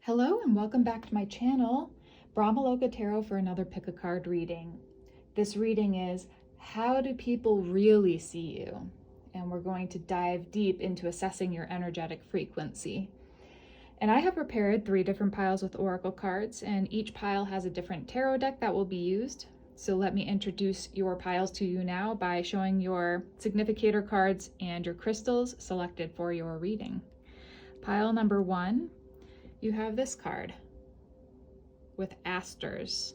Hello and welcome back to my channel, Brahmaloka Tarot, for another pick a card reading. This reading is how do people really see you? And we're going to dive deep into assessing your energetic frequency. And I have prepared 3 different piles with oracle cards, and each pile has a different tarot deck that will be used. So let me introduce your piles to you now by showing your significator cards and your crystals selected for your reading. Pile number 1, you have this card with Asters.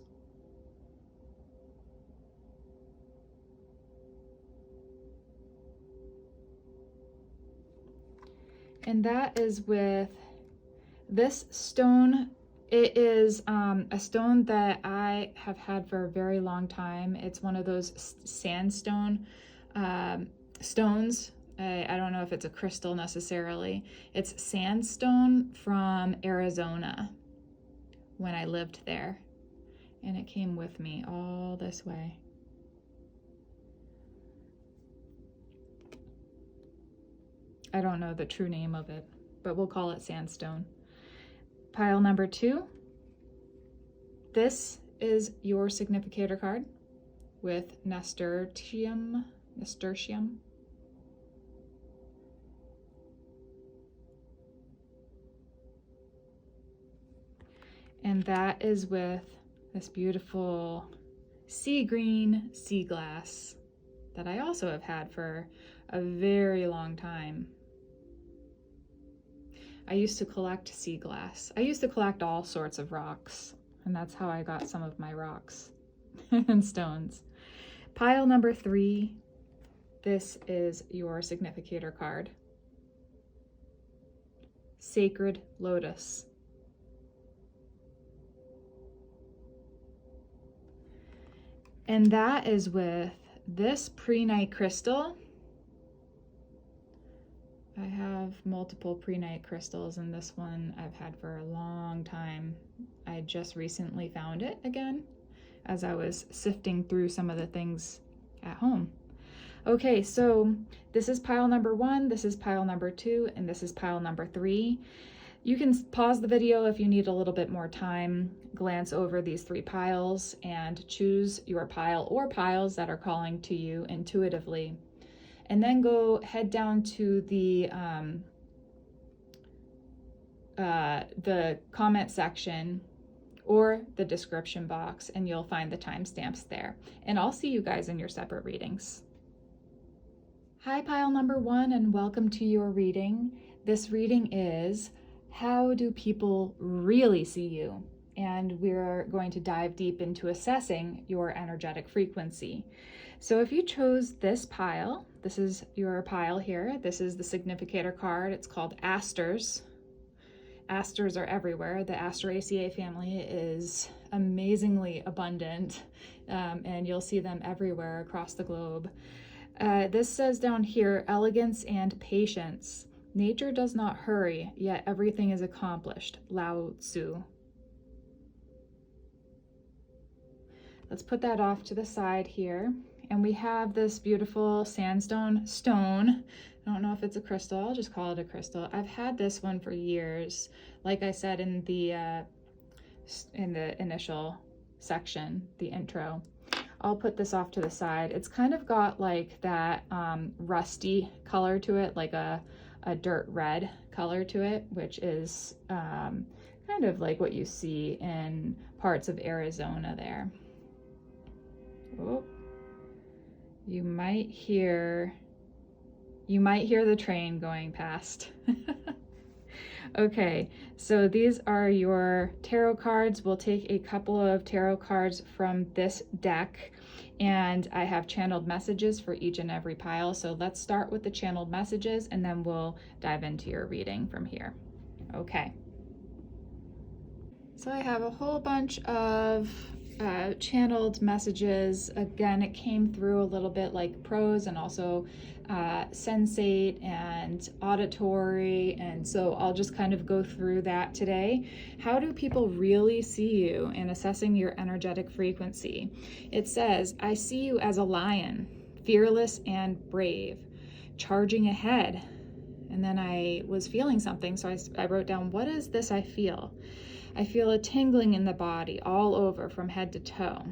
And that is with this stone. It is a stone that I have had for a very long time. It's one of those sandstone stones. I don't know if it's a crystal necessarily. It's sandstone from Arizona when I lived there. And it came with me all this way. I don't know the true name of it, but we'll call it sandstone. Pile number 2. This is your significator card with Nasturtium. And that is with this beautiful sea green sea glass that I also have had for a very long time. I used to collect sea glass. I used to collect all sorts of rocks, and that's how I got some of my rocks and stones. Pile number 3, this is your significator card. Sacred Lotus. And that is with this Prehnite crystal. I have multiple Prehnite crystals, and this one I've had for a long time. I just recently found it again as I was sifting through some of the things at home. Okay, so this is pile number 1, this is pile number 2, and this is pile number 3. You can pause the video if you need a little bit more time, glance over these 3 piles, and choose your pile or piles that are calling to you intuitively. And then go head down to the comment section or the description box, and you'll find the timestamps there. And I'll see you guys in your separate readings. Hi, pile number 1, and welcome to your reading. This reading is how do people really see you? And we're going to dive deep into assessing your energetic frequency. So if you chose this pile, this is your pile here. This is the significator card. It's called Asters. Asters are everywhere. The Asteraceae family is amazingly abundant, and you'll see them everywhere across the globe. This says down here, elegance and patience. Nature does not hurry, yet everything is accomplished. Lao Tzu. Let's put that off to the side here. And we have this beautiful sandstone stone. I don't know if it's a crystal. I'll just call it a crystal. I've had this one for years. Like I said in the initial section, the intro. I'll put this off to the side. It's kind of got like that rusty color to it, like a dirt red color to it, which is kind of like what you see in parts of Arizona there. Oh, you might hear the train going past. Okay, so these are your tarot cards. We'll take a couple of tarot cards from this deck, and I have channeled messages for each and every pile. So let's start with the channeled messages, and then we'll dive into your reading from here. Okay. So I have a whole bunch of channeled messages. Again, it came through a little bit like prose and also sensate and auditory, and so I'll just kind of go through that today. How do people really see you in assessing your energetic frequency? It says, I see you as a lion, fearless and brave, charging ahead. And then I was feeling something, so I wrote down, what is this I feel? I feel a tingling in the body all over from head to toe.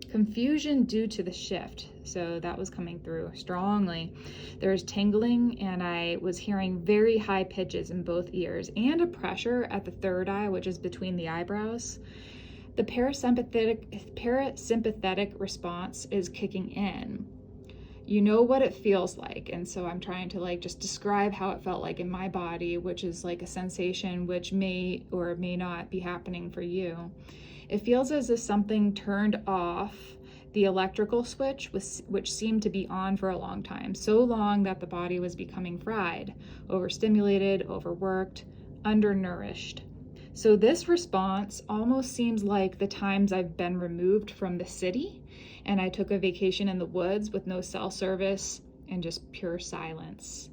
Confusion due to the shift. So that was coming through strongly. There was tingling, and I was hearing very high pitches in both ears and a pressure at the third eye, which is between the eyebrows. The parasympathetic response is kicking in. You know what it feels like. And so I'm trying to like just describe how it felt like in my body, which is like a sensation which may or may not be happening for you. It feels as if something turned off the electrical switch, which seemed to be on for a long time, so long that the body was becoming fried, overstimulated, overworked, undernourished. So this response almost seems like the times I've been removed from the city and I took a vacation in the woods with no cell service and just pure silence.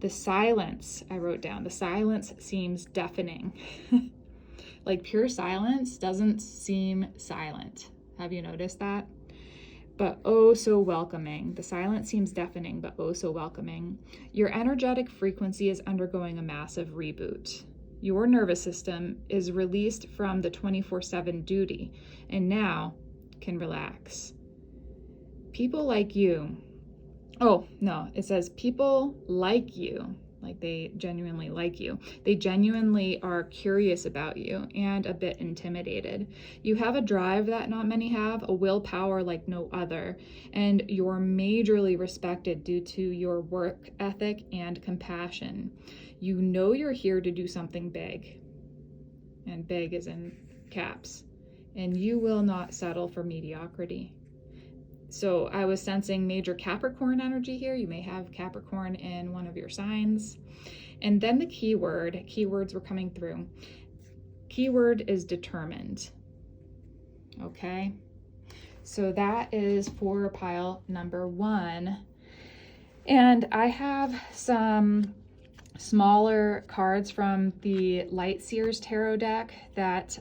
The silence, I wrote down, the silence seems deafening. Like pure silence doesn't seem silent. Have you noticed that? But oh so welcoming. The silence seems deafening, but oh so welcoming. Your energetic frequency is undergoing a massive reboot. Your nervous system is released from the 24/7 duty and now can relax. People like you. Oh, no, it says people like you. Like they genuinely like you. They genuinely are curious about you and a bit intimidated. You have a drive that not many have, a willpower like no other, and you're majorly respected due to your work ethic and compassion. You know you're here to do something big, and big is in caps, and you will not settle for mediocrity. So I was sensing major Capricorn energy here. You may have Capricorn in one of your signs. And then the keywords were coming through. Keyword is determined. Okay. So that is for pile number 1. And I have some smaller cards from the Light Seers Tarot deck that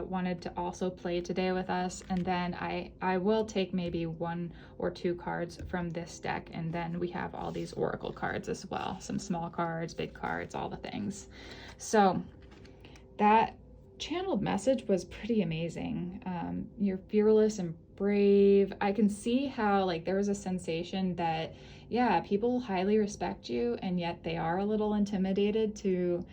wanted to also play today with us, and then I will take maybe 1 or 2 cards from this deck, and then we have all these oracle cards as well, some small cards, big cards, all the things. So that channeled message was pretty amazing. You're fearless and brave. I can see how like there was a sensation that yeah, people highly respect you, and yet they are a little intimidated to,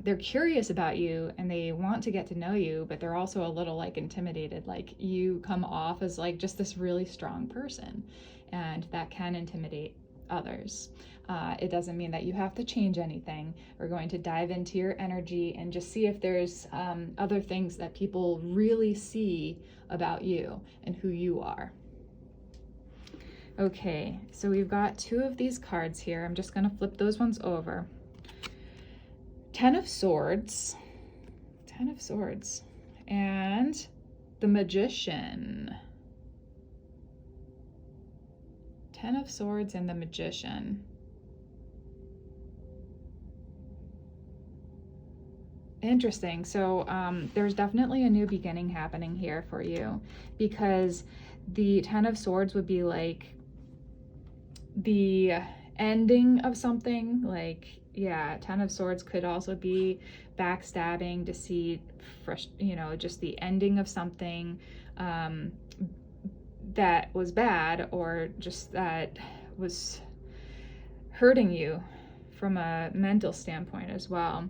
they're curious about you and they want to get to know you, but they're also a little like intimidated. Like you come off as like just this really strong person, and that can intimidate others. It doesn't mean that you have to change anything. We're going to dive into your energy and just see if there's other things that people really see about you and who you are. Okay, so we've got 2 of these cards here. I'm just going to flip those ones over. 10 of Swords. 10 of Swords. And the Magician. 10 of Swords and the Magician. Interesting. So there's definitely a new beginning happening here for you, because the 10 of Swords would be like the ending of something. Like, yeah, 10 of Swords could also be backstabbing, deceit, you know, just the ending of something that was bad, or just that was hurting you from a mental standpoint as well.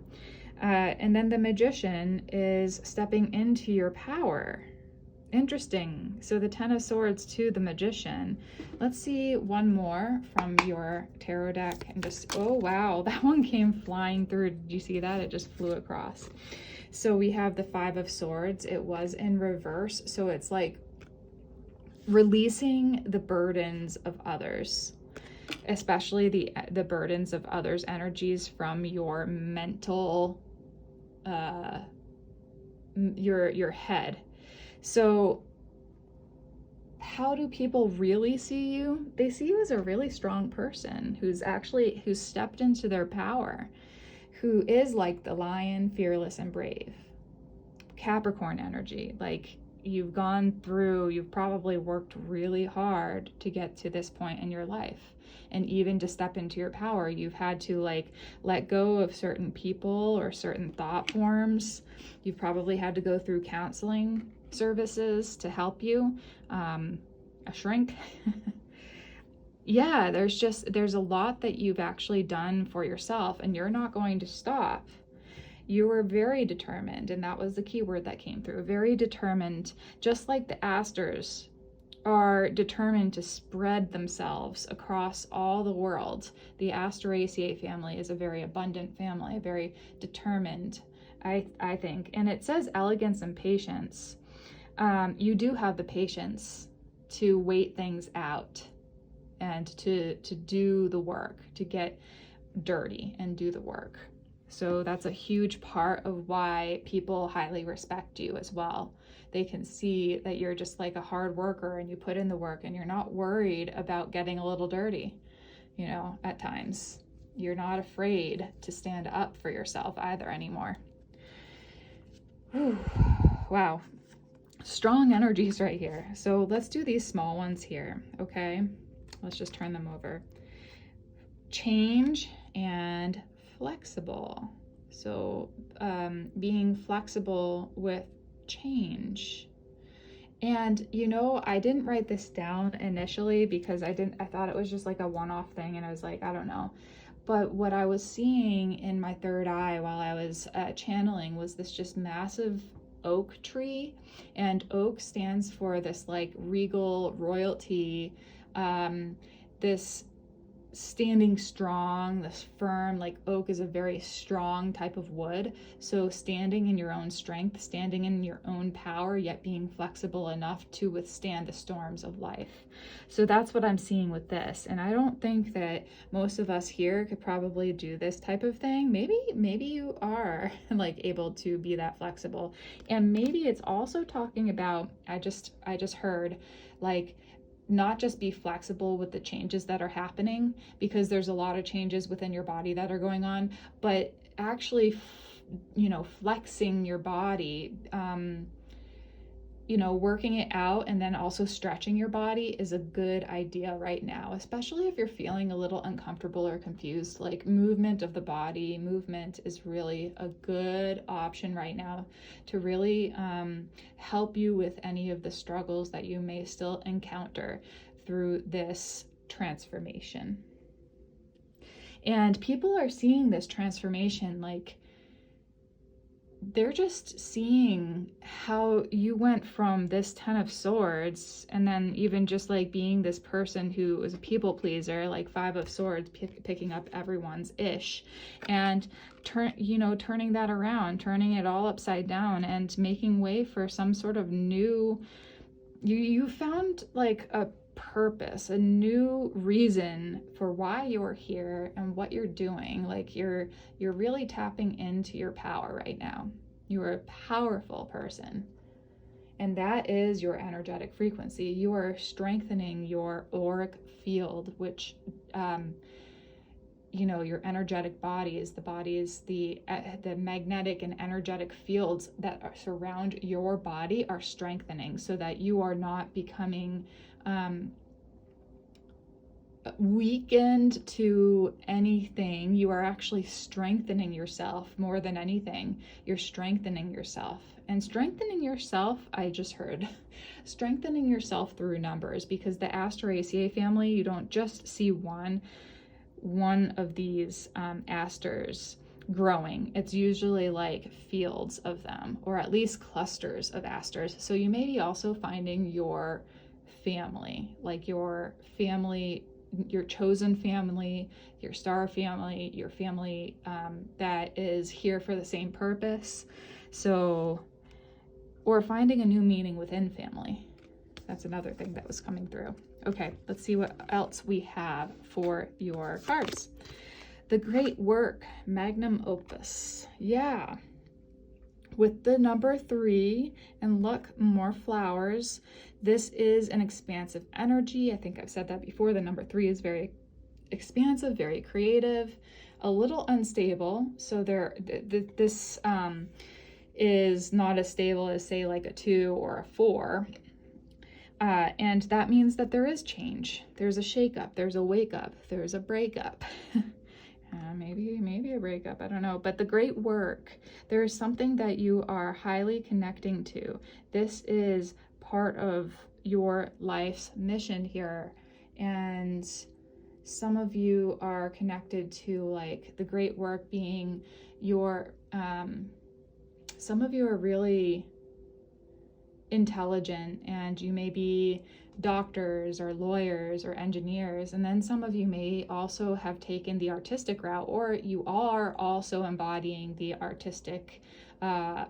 And then the Magician is stepping into your power. Interesting. So the 10 of Swords to the Magician. Let's see one more from your tarot deck, and just, oh wow, that one came flying through. Did you see that? It just flew across. So we have the 5 of Swords. It was in reverse, so it's like releasing the burdens of others, especially the burdens of others' energies from your mental, your head. So how do people really see you? They see you as a really strong person who's stepped into their power, who is like the lion, fearless and brave. Capricorn energy, like you've gone through, you've probably worked really hard to get to this point in your life. And even to step into your power, you've had to like let go of certain people or certain thought forms. You've probably had to go through counseling services to help you, a shrink. Yeah, there's a lot that you've actually done for yourself, and you're not going to stop. You were very determined, and that was the key word that came through. Very determined, just like the Asters are determined to spread themselves across all the world. The Asteraceae family is a very abundant family, a very determined, I think. And it says elegance and patience. You do have the patience to wait things out and to do the work, to get dirty and do the work. So that's a huge part of why people highly respect you as well. They can see that you're just like a hard worker and you put in the work and you're not worried about getting a little dirty, you know, at times. You're not afraid to stand up for yourself either anymore. Whew. Wow. Strong energies right here. So let's do these small ones here, okay? Let's just turn them over. Change and flexible. So being flexible with change. And you know, I didn't write this down initially because I thought it was just like a one-off thing, and I was like, I don't know. But what I was seeing in my third eye while I was channeling was this just massive oak tree, and oak stands for this like regal royalty, this standing strong, this firm, like oak is a very strong type of wood. So standing in your own strength, standing in your own power, yet being flexible enough to withstand the storms of life. So that's what I'm seeing with this. And I don't think that most of us here could probably do this type of thing. Maybe you are like able to be that flexible. And maybe it's also talking about, I just heard like, not just be flexible with the changes that are happening, because there's a lot of changes within your body that are going on, but actually, you know, flexing your body, you know, working it out and then also stretching your body is a good idea right now, especially if you're feeling a little uncomfortable or confused. Like movement of the body, movement is really a good option right now to really help you with any of the struggles that you may still encounter through this transformation. And people are seeing this transformation, like they're just seeing how you went from this 10 of Swords, and then even just like being this person who was a people pleaser, like 5 of Swords, picking up everyone's ish, and turning that around, turning it all upside down, and making way for some sort of new. You found like a purpose, a new reason for why you're here and what you're doing. Like you're really tapping into your power right now. You're a powerful person, and that is your energetic frequency. You are strengthening your auric field, which you know, your energetic body is the magnetic and energetic fields that surround your body are strengthening, so that you are not becoming weakened to anything. You are actually strengthening yourself more than anything. You're strengthening yourself. And strengthening yourself, I just heard, strengthening yourself through numbers, because the Asteraceae family, you don't just see one of these asters growing. It's usually like fields of them, or at least clusters of asters. So you may be also finding your family, like your family, your chosen family, your star family, your family that is here for the same purpose. So, or finding a new meaning within family. That's another thing that was coming through. Okay, let's see what else we have for your cards. The Great Work, Magnum Opus. Yeah. With the number 3 and look, more flowers. This is an expansive energy. I think I've said that before. The number 3 is very expansive, very creative, a little unstable. So this is not as stable as, say, like a 2 or a 4. And that means that there is change. There's a shakeup, there's a wake up, there's a breakup. Maybe a breakup, I don't know. But the great work, there is something that you are highly connecting to. This is part of your life's mission here. And some of you are connected to like the great work being your, some of you are really intelligent, and you may be doctors or lawyers or engineers, and then some of you may also have taken the artistic route, or you are also embodying the artistic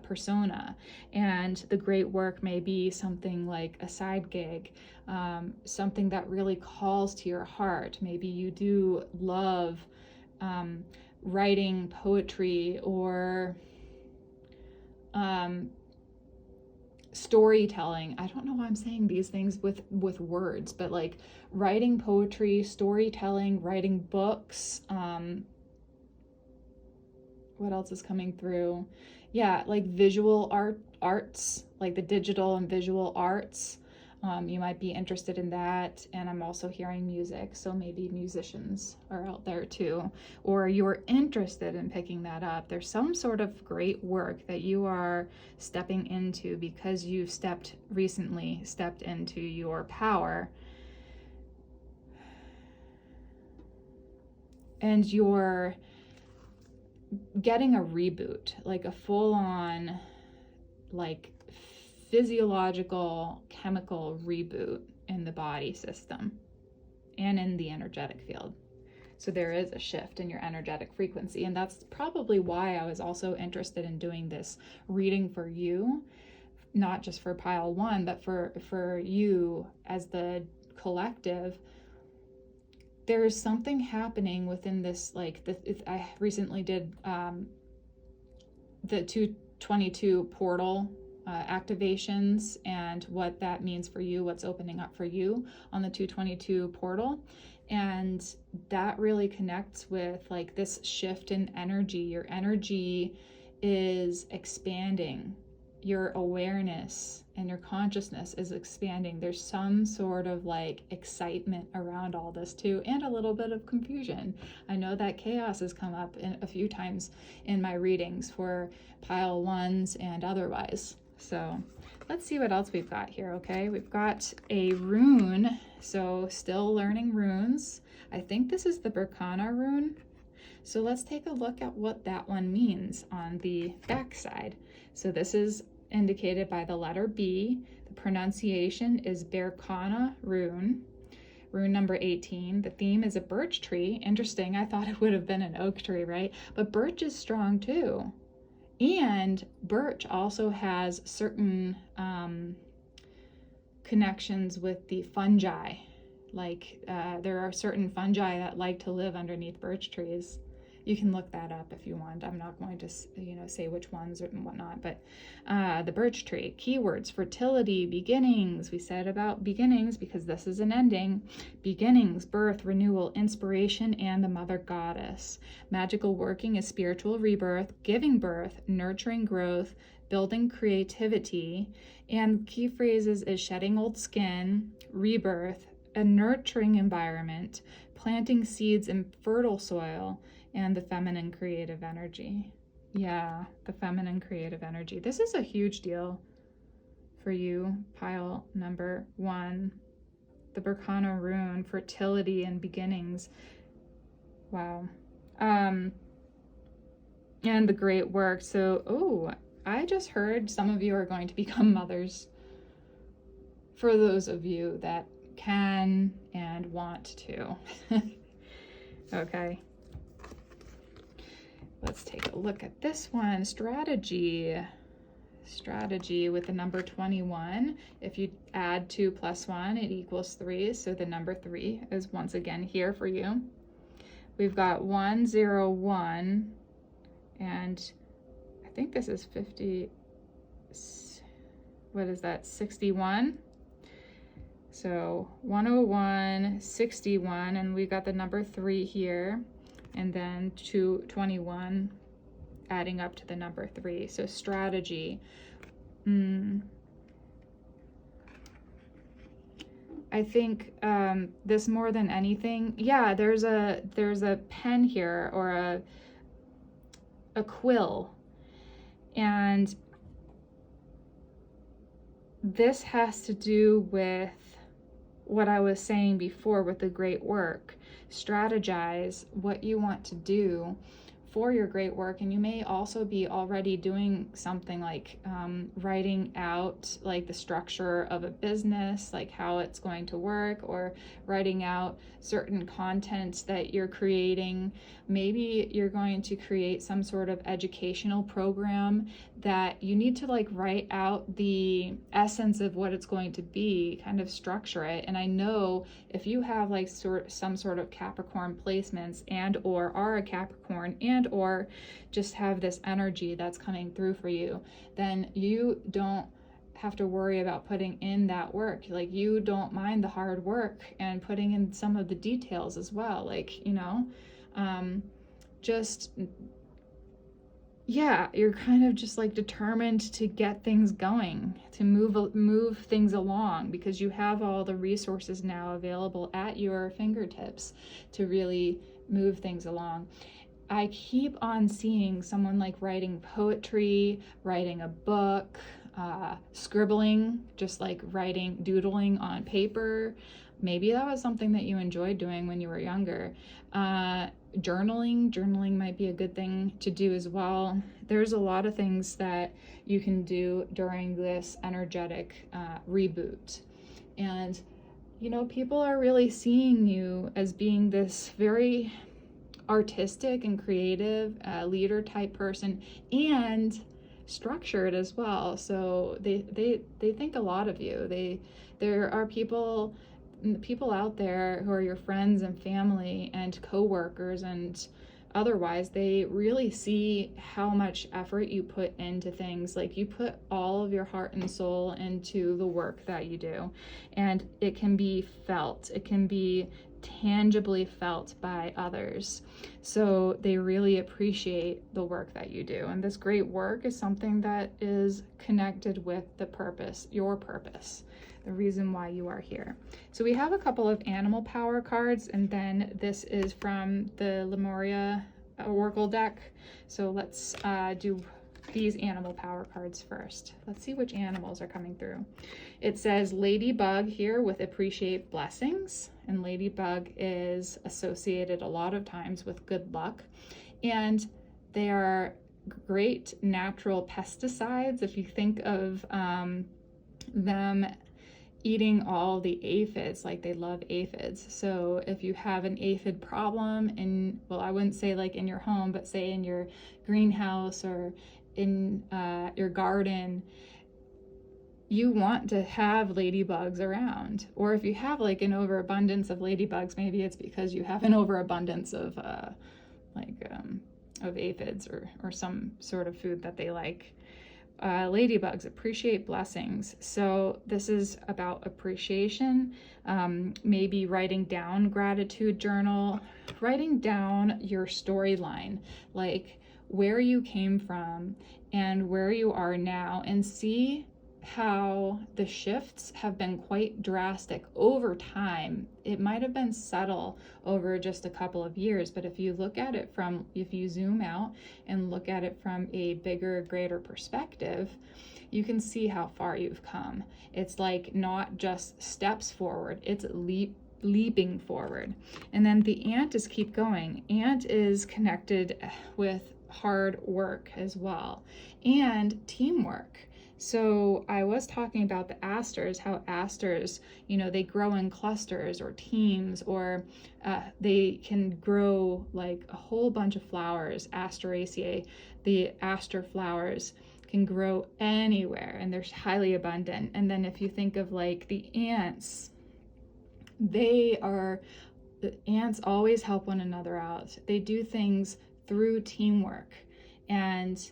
persona, and the great work may be something like a side gig, something that really calls to your heart. Maybe you do love writing poetry or storytelling. I don't know why I'm saying these things with words, but like writing poetry, storytelling, writing books. What else is coming through? Yeah, like visual arts, like the digital and visual arts. You might be interested in that. And I'm also hearing music, so maybe musicians are out there too, or you're interested in picking that up. There's some sort of great work that you are stepping into because you've recently stepped into your power, and you're getting a reboot, like a full-on like physiological chemical reboot in the body system and in the energetic field. So there is a shift in your energetic frequency, and that's probably why I was also interested in doing this reading for you, not just for pile 1, but for you as the collective. There is something happening within this, like I recently did the 222 portal activations and what that means for you, what's opening up for you on the 222 portal. And that really connects with like this shift in energy. Your energy is expanding. Your awareness and your consciousness is expanding. There's some sort of like excitement around all this too, and a little bit of confusion. I know that chaos has come up a few times in my readings for pile 1s and otherwise. So let's see what else we've got here, okay? We've got a rune, so still learning runes. I think this is the Berkana rune. So let's take a look at what that one means on the back side. So this is indicated by the letter B. The pronunciation is Berkana rune. Rune number 18. The theme is a birch tree. Interesting, I thought it would have been an oak tree, right? But birch is strong too. And birch also has certain connections with the fungi. Like there are certain fungi that like to live underneath birch trees. You can look that up if you want. I'm not going to, say which ones and whatnot, but the birch tree. Keywords: fertility, beginnings. We said about beginnings because this is an ending. Beginnings, birth, renewal, inspiration, and the mother goddess. Magical working is spiritual rebirth, giving birth, nurturing growth, building creativity. And key phrases is shedding old skin, rebirth, a nurturing environment, planting seeds in fertile soil, and the feminine creative energy. Yeah, the feminine creative energy. This is a huge deal for you, pile number 1. The Berkana rune, fertility and beginnings. Wow. And the great work. So, I just heard some of you are going to become mothers. For those of you that can and want to. Okay. Let's take a look at this one. Strategy with the number 21. If you add 2 plus 1, it equals 3. So the number 3 is once again here for you. We've got 101, and I think this is 50. What is that? 61. So 101, 61, and we got the number 3 here. And then 221 adding up to the number 3. So strategy. I think this more than anything, yeah, there's a pen here, or a quill, and this has to do with what I was saying before with the great work. Strategize what you want to do for your great work, and you may also be already doing something like writing out like the structure of a business, like how it's going to work, or writing out certain content that you're creating. Maybe you're going to create some sort of educational program that you need to like write out the essence of what it's going to be, kind of structure it. And I know if you have like some sort of Capricorn placements, and or are a Capricorn, and or just have this energy that's coming through for you, then you don't have to worry about putting in that work. Like, you don't mind the hard work and putting in some of the details as well. Like, you know, just, yeah, you're kind of just like determined to get things going, to move things along, because you have all the resources now available at your fingertips to really move things along. I keep on seeing someone like writing poetry, writing a book, scribbling, just like writing, doodling on paper. Maybe that was something that you enjoyed doing when you were younger. Journaling might be a good thing to do as well. There's a lot of things that you can do during this energetic reboot. And, you know, people are really seeing you as being this very artistic and creative leader type person, and structured as well. So they think a lot of you. There are people out there who are your friends and family and co-workers and otherwise. They really see how much effort you put into things. Like, you put all of your heart and soul into the work that you do, and it can be felt. It can be tangibly felt by others. So they really appreciate the work that you do. And this great work is something that is connected with the purpose, your purpose, the reason why you are here. So we have a couple of animal power cards, and then this is from the Lemuria Oracle deck. So let's do these animal power cards first. Let's see which animals are coming through. It says Ladybug here with appreciate blessings, and Ladybug is associated a lot of times with good luck, and they are great natural pesticides. If you think of them eating all the aphids, like they love aphids. So if you have an aphid problem in, well, I wouldn't say like in your home, but say in your greenhouse or in your garden, you want to have ladybugs around. Or if you have like an overabundance of ladybugs, maybe it's because you have an overabundance of aphids or some sort of food that they like. Ladybugs appreciate blessings. So this is about appreciation, maybe writing down gratitude journal, writing down your storyline, like where you came from and where you are now, and see how the shifts have been quite drastic over time. It might have been subtle over just a couple of years, but if you look at it from, if you zoom out and look at it from a bigger, greater perspective, you can see how far you've come. It's like not just steps forward, it's leaping forward. And then the ant is keep going. Ant is connected with hard work as well, and teamwork. So I was talking about the asters, how asters, you know, they grow in clusters or teams, or they can grow like a whole bunch of flowers. Asteraceae, the aster flowers, can grow anywhere, and they're highly abundant. And then if you think of like the ants, the ants always help one another out. They do things through teamwork, and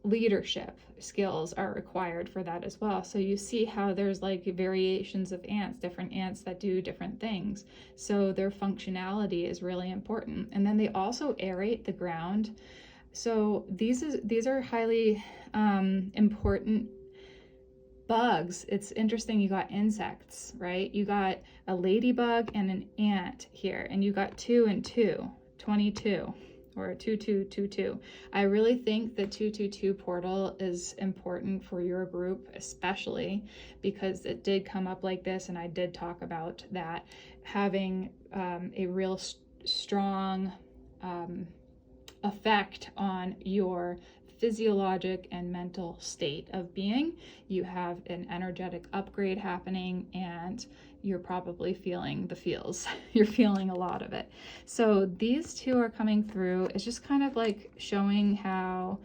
leadership skills are required for that as well. So you see how there's like variations of ants, different ants that do different things. So their functionality is really important. And then they also aerate the ground. So these are highly important bugs. It's interesting, you got insects, right? You got a ladybug and an ant here, and you got 2 and 2, 22, or 2222. I really think the 222 portal is important for your group, especially because it did come up like this, and I did talk about that having a real strong effect on your physiologic and mental state of being. You have an energetic upgrade happening, and you're probably feeling the feels. You're feeling a lot of it. So these two are coming through. It's just kind of like showing how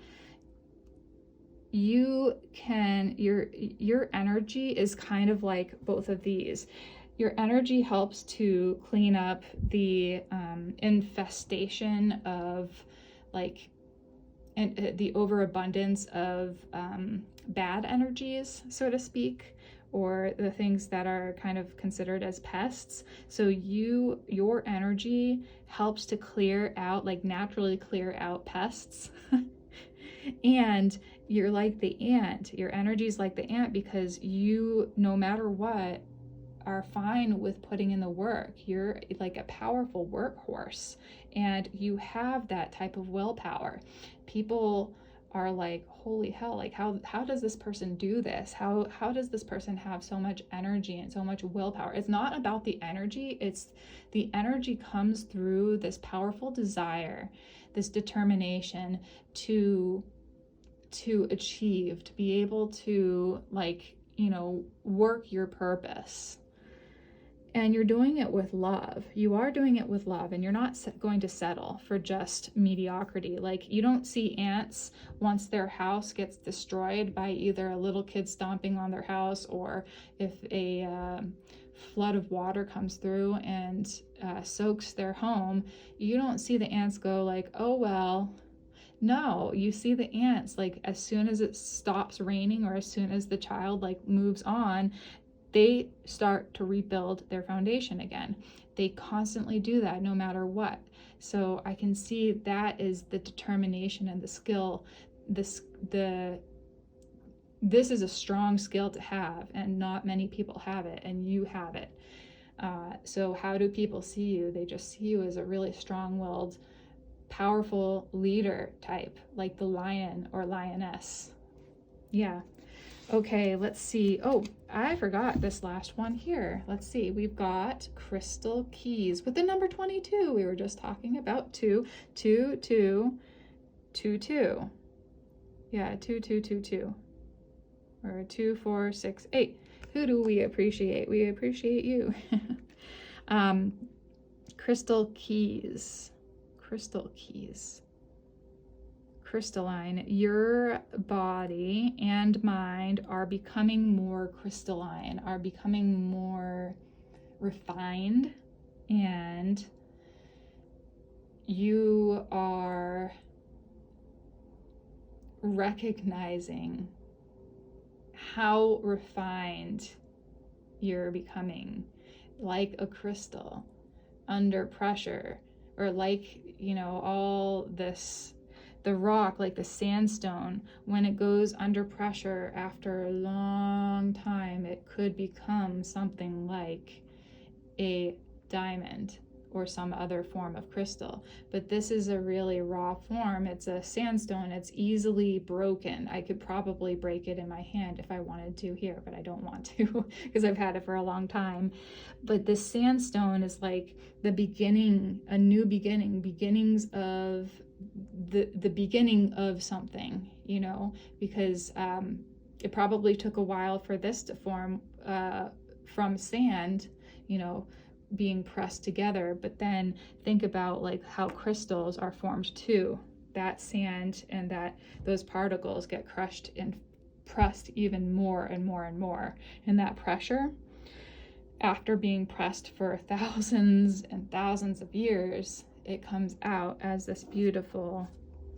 you can, your energy is kind of like both of these. Your energy helps to clean up the infestation of like the overabundance of bad energies, so to speak, or the things that are kind of considered as pests. So your energy helps to clear out, like naturally clear out pests. And you're like the ant. Your energy is like the ant because you, no matter what, are fine with putting in the work. You're like a powerful workhorse, and you have that type of willpower. People are like, holy hell, like how does this person do this? How does this person have so much energy and so much willpower? It's not about the energy, it's the energy comes through this powerful desire, this determination to achieve, to be able to, like, you know, work your purpose. And you're doing it with love. You are doing it with love, and you're not going to settle for just mediocrity. Like, you don't see ants once their house gets destroyed by either a little kid stomping on their house, or if a flood of water comes through and soaks their home. You don't see the ants go like, oh well. No, you see the ants, like, as soon as it stops raining, or as soon as the child like moves on, they start to rebuild their foundation again. They constantly do that no matter what. So I can see that is the determination and the skill. This is a strong skill to have, and not many people have it, and you have it. So how do people see you? They just see you as a really strong-willed, powerful leader type, like the lion or lioness. Yeah. Okay, let's see. Oh, I forgot this last one here. Let's see. We've got crystal keys with the number 22. We were just talking about 2, 2, 2, 2, 2. Yeah, 2, 2, 2, 2. Or 2, 4, 6, 8. Who do we appreciate? We appreciate you. Crystal keys. Crystal keys. Crystalline. Your body and mind are becoming more crystalline, are becoming more refined, and you are recognizing how refined you're becoming, like a crystal under pressure, or like, you know, all this, the rock, like the sandstone, when it goes under pressure after a long time, it could become something like a diamond or some other form of crystal. But this is a really raw form. It's a sandstone. It's easily broken. I could probably break it in my hand if I wanted to here, but I don't want to because I've had it for a long time. But this sandstone is like the beginning, a new beginning, beginnings of the beginning of something, you know, because it probably took a while for this to form from sand, you know, being pressed together. But then think about like how crystals are formed too. That sand and those particles get crushed and pressed even more and more and more. And that pressure, after being pressed for thousands and thousands of years, it comes out as this beautiful,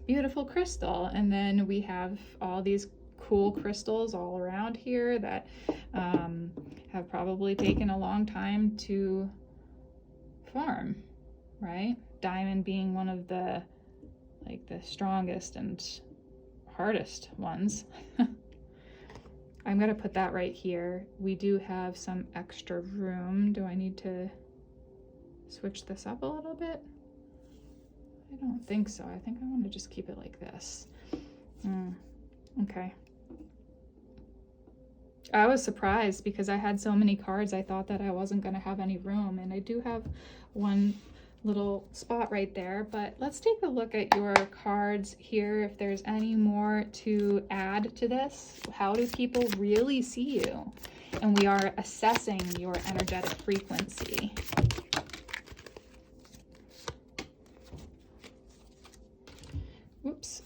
beautiful crystal. And then we have all these cool crystals all around here that have probably taken a long time to form, right? Diamond being one of the like the strongest and hardest ones. I'm going to put that right here. We do have some extra room. Do I need to switch this up a little bit? I don't think so. I think I want to just keep it like this. Okay. I was surprised because I had so many cards. I thought that I wasn't going to have any room, and I do have one little spot right there. But let's take a look at your cards here, if there's any more to add to this. How do people really see you? And we are assessing your energetic frequency. Whoops.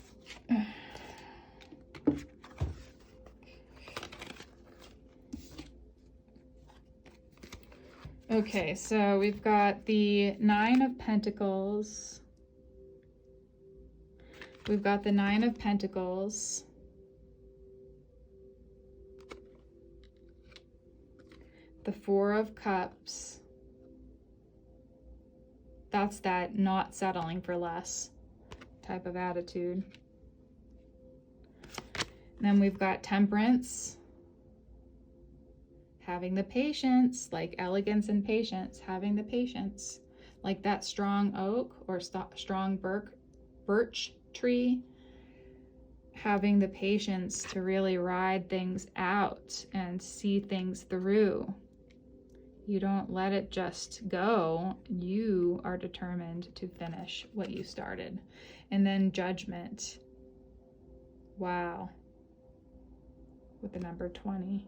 Okay, so we've got the Nine of Pentacles. We've got the Nine of Pentacles. The Four of Cups. That's that not settling for less type of attitude. And then we've got Temperance. Having the patience, like elegance and patience, having the patience, like that strong oak or strong birch tree, having the patience to really ride things out and see things through. You don't let it just go. You are determined to finish what you started. And then Judgment. Wow. With the number 20.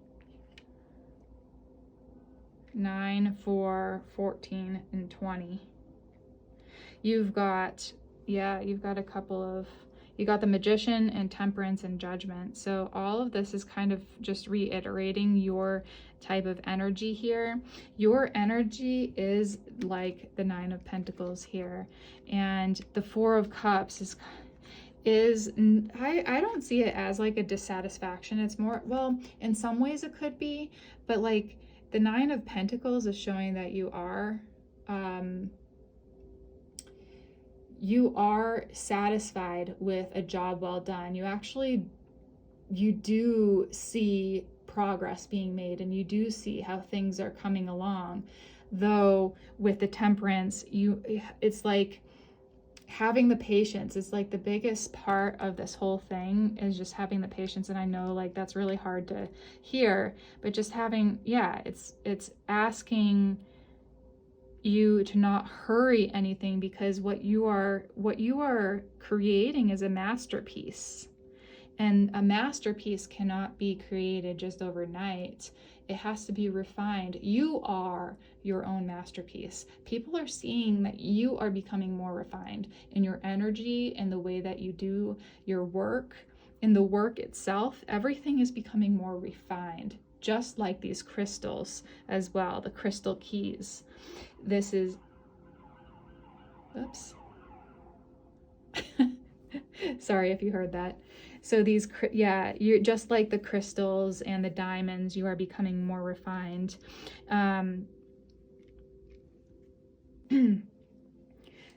9, 4, 14, and 20. You've got, you've got a couple of, you got the Magician and Temperance and Judgment. So all of this is kind of just reiterating your type of energy here. Your energy is like the Nine of Pentacles here. And the Four of Cups is I don't see it as like a dissatisfaction. It's more, well, in some ways it could be, but like, the Nine of Pentacles is showing that you are satisfied with a job well done. You do see progress being made, and you do see how things are coming along. Though with the Temperance, it's like having the patience is like the biggest part of this whole thing, is just having the patience. And I know like that's really hard to hear, but just having, it's asking you to not hurry anything, because what you are creating is a masterpiece. And a masterpiece cannot be created just overnight. It has to be refined. You are your own masterpiece. People are seeing that you are becoming more refined in your energy, in the way that you do your work, in the work itself. Everything is becoming more refined, just like these crystals as well, the crystal keys. This is, oops. Sorry if you heard that. So these, you're just like the crystals and the diamonds, you are becoming more refined.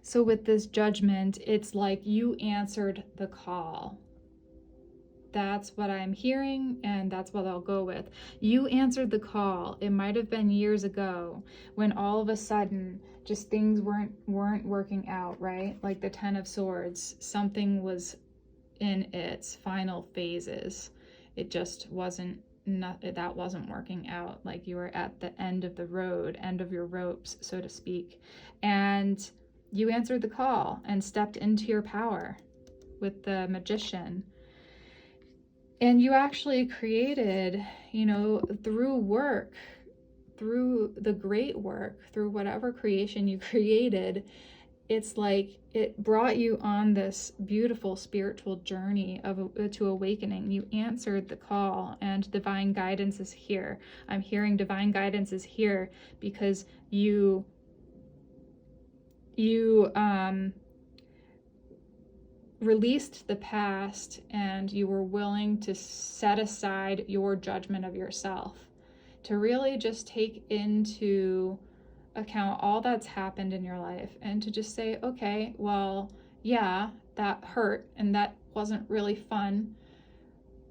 So with this Judgment, it's like you answered the call. That's what I'm hearing, and that's what I'll go with. You answered the call. It might have been years ago when all of a sudden just things weren't working out, right? Like the Ten of Swords, something was in its final phases. It just wasn't, that wasn't working out. Like you were at the end of the road, end of your ropes, so to speak. And you answered the call and stepped into your power with the Magician. And you actually created, through work, through the great work, through whatever creation you created, it's like it brought you on this beautiful spiritual journey to awakening. You answered the call, and divine guidance is here. I'm hearing divine guidance is here because you released the past, and you were willing to set aside your judgment of yourself, to really just take into account all that's happened in your life, and to just say, okay, well, yeah, that hurt and that wasn't really fun,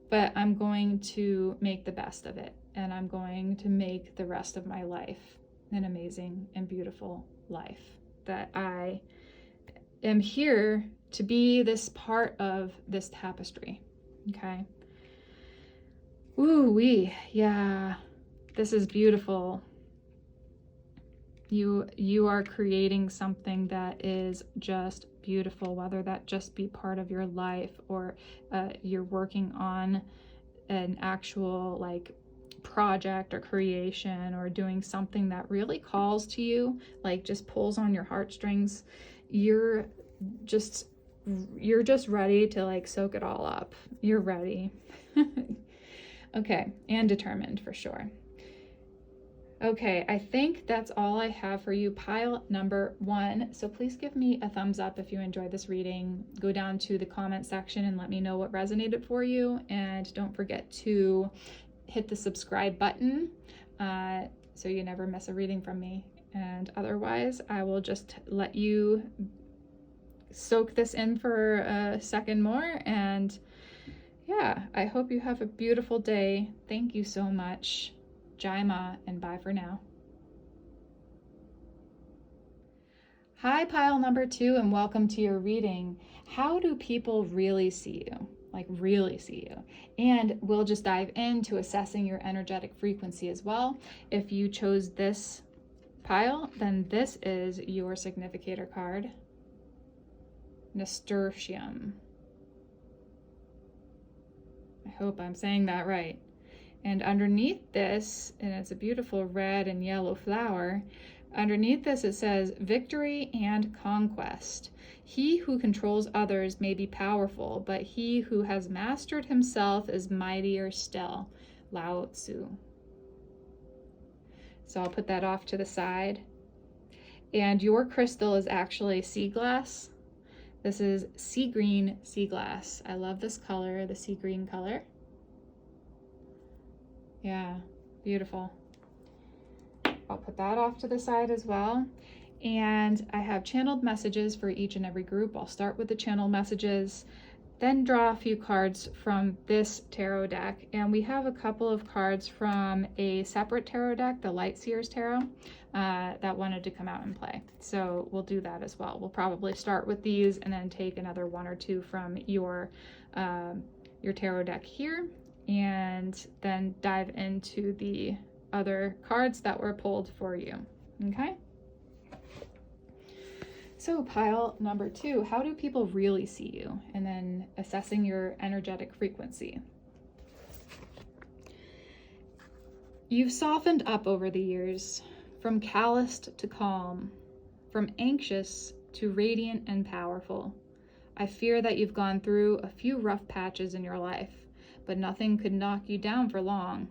but I'm going to make the best of it, and I'm going to make the rest of my life an amazing and beautiful life, that I am here to be this part of this tapestry. Okay. Ooh wee, yeah, this is beautiful. You are creating something that is just beautiful, whether that just be part of your life or you're working on an actual like project or creation or doing something that really calls to you, like just pulls on your heartstrings. You're just ready to like soak it all up. You're ready. Okay, and determined for sure. Okay, I think that's all I have for you, pile number 1. So please give me a thumbs up if you enjoyed this reading. Go down to the comment section and let me know what resonated for you. And don't forget to hit the subscribe button so you never miss a reading from me. And otherwise, I will just let you soak this in for a second more. And yeah, I hope you have a beautiful day. Thank you so much. Jai Ma, and bye for now. Hi, pile number 2, and welcome to your reading. How do people really see you? Like really see you? And we'll just dive into assessing your energetic frequency as well. If you chose this pile, then this is your significator card, Nasturtium. I hope I'm saying that right. And underneath this, and it's a beautiful red and yellow flower, underneath this it says victory and conquest. He who controls others may be powerful, but he who has mastered himself is mightier still. Lao Tzu. So I'll put that off to the side. And your crystal is actually sea glass. This is sea green sea glass. I love this color, the sea green color. Yeah, beautiful. I'll put that off to the side as well. And I have channeled messages for each and every group. I'll start with the channel messages, then draw a few cards from this tarot deck. And we have a couple of cards from a separate tarot deck, the Light Seers Tarot, that wanted to come out and play. So we'll do that as well. We'll probably start with these and then take another 1 or 2 from your tarot deck here, and then dive into the other cards that were pulled for you. Okay? So pile number 2, how do people really see you? And then assessing your energetic frequency. You've softened up over the years, from calloused to calm, from anxious to radiant and powerful. I fear that you've gone through a few rough patches in your life, but nothing could knock you down for long.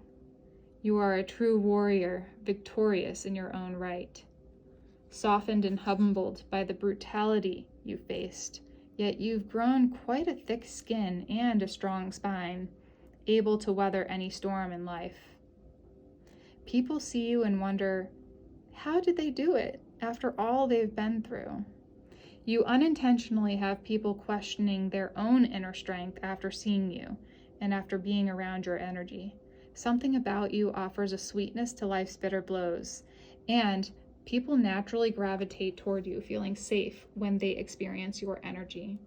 You are a true warrior, victorious in your own right. Softened and humbled by the brutality you faced, yet you've grown quite a thick skin and a strong spine, able to weather any storm in life. People see you and wonder, how did they do it after all they've been through? You unintentionally have people questioning their own inner strength after seeing you and after being around your energy. Something about you offers a sweetness to life's bitter blows, and people naturally gravitate toward you, feeling safe when they experience your energy.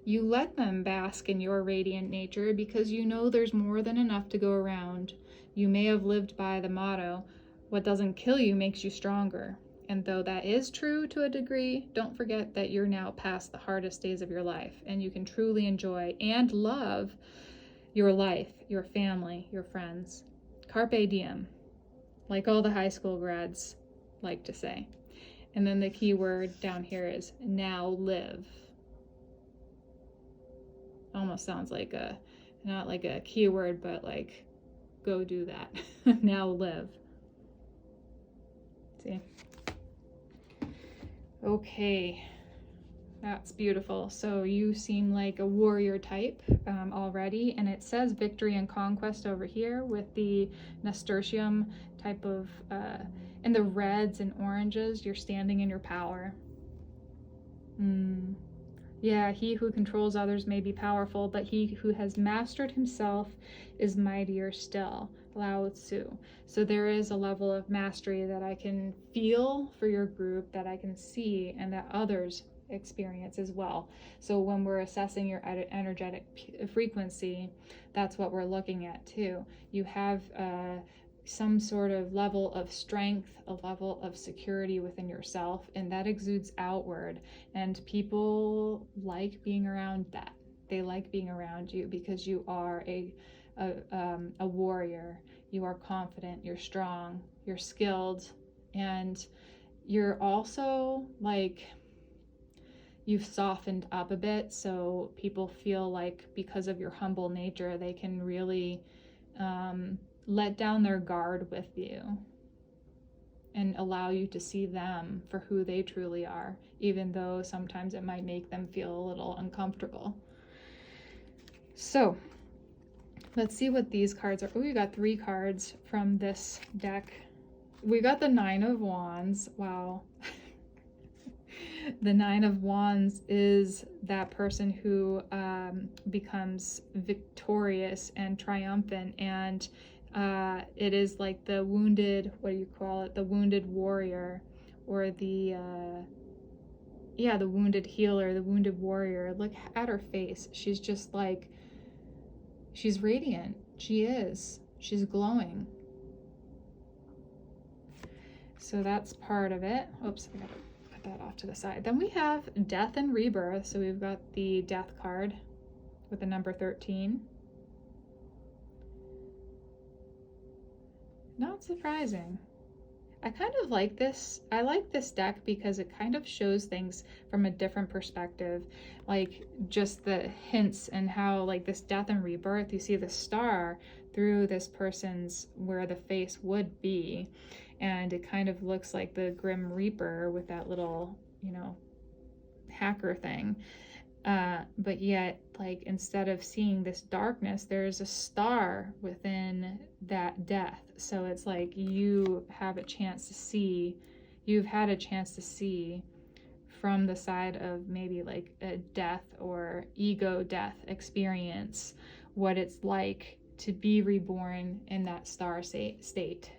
You let them bask in your radiant nature because you know there's more than enough to go around. You may have lived by the motto, what doesn't kill you makes you stronger. And though that is true to a degree, don't forget that you're now past the hardest days of your life, and you can truly enjoy and love your life, your family, your friends. Carpe diem, like all the high school grads like to say. And then the key word down here is now live. Almost sounds like not like a keyword, but like, go do that. Now live. See? Okay. That's beautiful. So you seem like a warrior type already, and it says victory and conquest over here with the Nasturtium type of, in the reds and oranges, you're standing in your power. Yeah, he who controls others may be powerful, but he who has mastered himself is mightier still. Lao Tzu. So there is a level of mastery that I can feel for your group, that I can see, and that others experience as well. So when we're assessing your energetic frequency, that's what we're looking at too. You have some sort of level of strength, a level of security within yourself, and that exudes outward. And people like being around that. They like being around you because you are a warrior. You are confident, you're strong, you're skilled, and you're also like, you've softened up a bit, so people feel like because of your humble nature, they can really let down their guard with you and allow you to see them for who they truly are, even though sometimes it might make them feel a little uncomfortable. So let's see what these cards are. Oh, we got 3 cards from this deck. We got the 9 of Wands. Wow. The 9 of Wands is that person who becomes victorious and triumphant, and it is like the wounded, what do you call it? The wounded warrior, or the wounded healer, the wounded warrior. Look at her face. She's just like, she's radiant. She's glowing. So that's part of it. Oops, I gotta put that off to the side. Then we have death and rebirth. So we've got the death card with the number 13. Not surprising. I kind of like this. I like this deck because it kind of shows things from a different perspective, like just the hints and how, like, this death and rebirth, you see the star through this person's, where the face would be, and it kind of looks like the Grim Reaper with that little, hacker thing. But yet, like, instead of seeing this darkness, there's a star within that death. So it's like you've had a chance to see from the side of maybe like a death or ego death experience, what it's like to be reborn in that star state.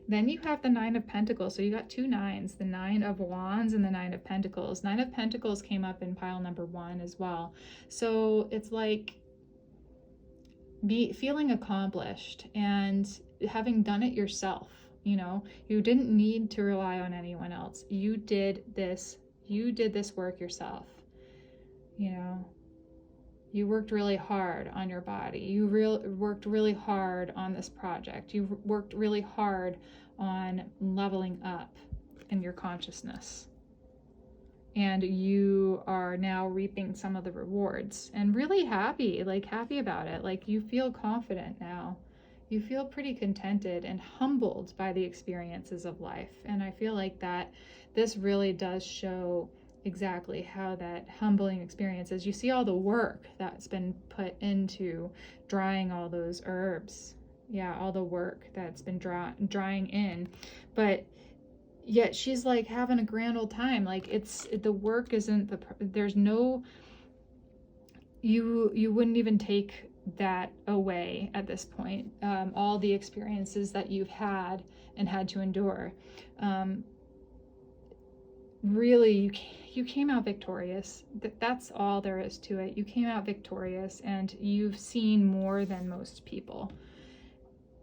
Then you have the 9 of Pentacles. So you got 2 9s, the 9 of Wands and the 9 of Pentacles. 9 of Pentacles came up in pile number 1 as well. So it's like feeling accomplished and having done it yourself. You didn't need to rely on anyone else. You did this work yourself. You worked really hard on your body. You worked really hard on this project. You worked really hard on leveling up in your consciousness. And you are now reaping some of the rewards and really happy about it. Like, you feel confident now. You feel pretty contented and humbled by the experiences of life. And I feel like that this really does show exactly how that humbling experience is. You see all the work that's been put into drying all those herbs. Yeah, all the work that's been drying in. But yet she's like having a grand old time. Like, the work isn't there's no, you wouldn't even take that away at this point. All the experiences that you've had and had to endure. Really, you came out victorious. That's all there is to it. You came out victorious, and you've seen more than most people.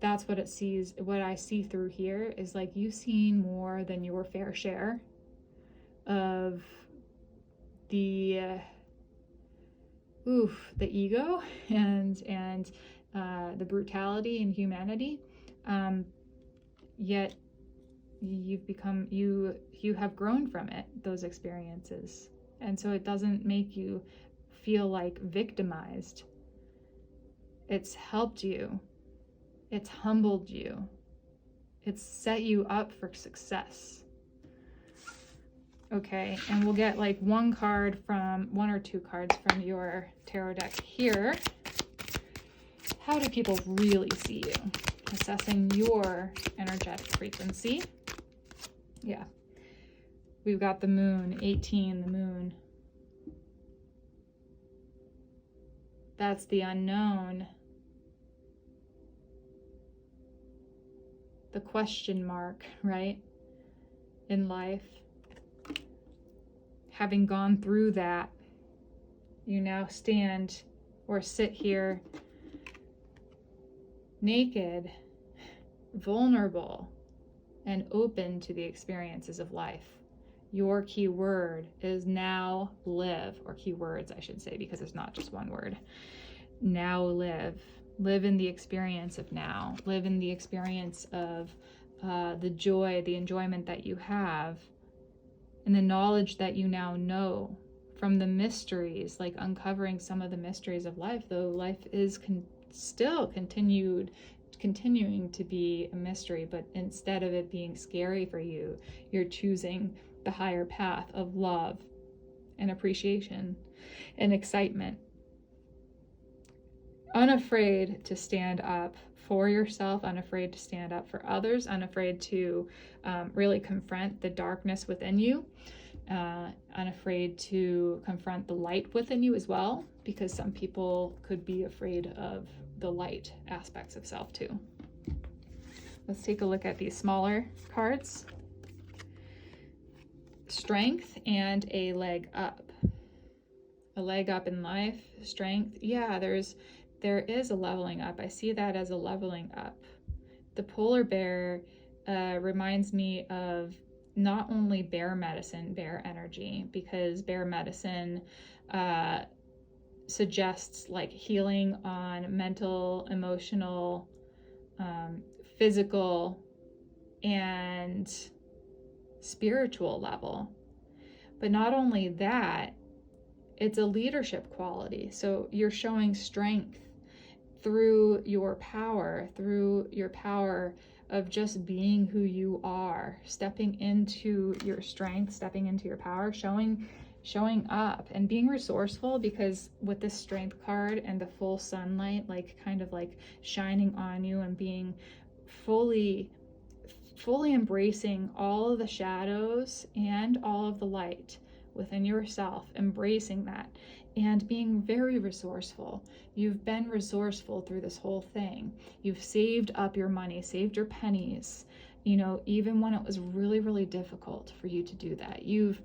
That's what what I see through here is like you've seen more than your fair share of the ego and the brutality and humanity. Yet you have grown from it, those experiences. And so it doesn't make you feel like victimized. It's helped you. It's humbled you. It's set you up for success. Okay, and we'll get like one or two cards from your tarot deck here. How do people really see you? Assessing your energetic frequency. Yeah. We've got the moon, 18, the moon. That's the unknown. The question mark, right? In life. Having gone through that, you now stand or sit here naked, vulnerable, and open to the experiences of life. Your key word is now live, or keywords, I should say, because it's not just one word. Now live. Live in the experience of now. Live in the experience of the joy, the enjoyment that you have, and the knowledge that you now know from the mysteries, like uncovering some of the mysteries of life, though life is still continuing to be a mystery, but instead of it being scary for you, you're choosing the higher path of love and appreciation and excitement. Unafraid to stand up for yourself, unafraid to stand up for others, unafraid to really confront the darkness within you, unafraid to confront the light within you as well, because some people could be afraid of the light aspects of self too. Let's take a look at these smaller cards. Strength and a leg up. A leg up in life, strength. Yeah, there is a leveling up. I see that as a leveling up. The polar bear reminds me of not only bear medicine, bear energy, because bear medicine suggests like healing on mental, emotional, physical, and spiritual level. But not only that, it's a leadership quality. So you're showing strength through your power of just being who you are, stepping into your strength, stepping into your power, showing up and being resourceful, because with this strength card and the full sunlight, like kind of like shining on you and being fully embracing all of the shadows and all of the light within yourself, embracing that and being very resourceful. You've been resourceful through this whole thing. You've saved up your money, saved your pennies, you know, even when it was really, really difficult for you to do that. You've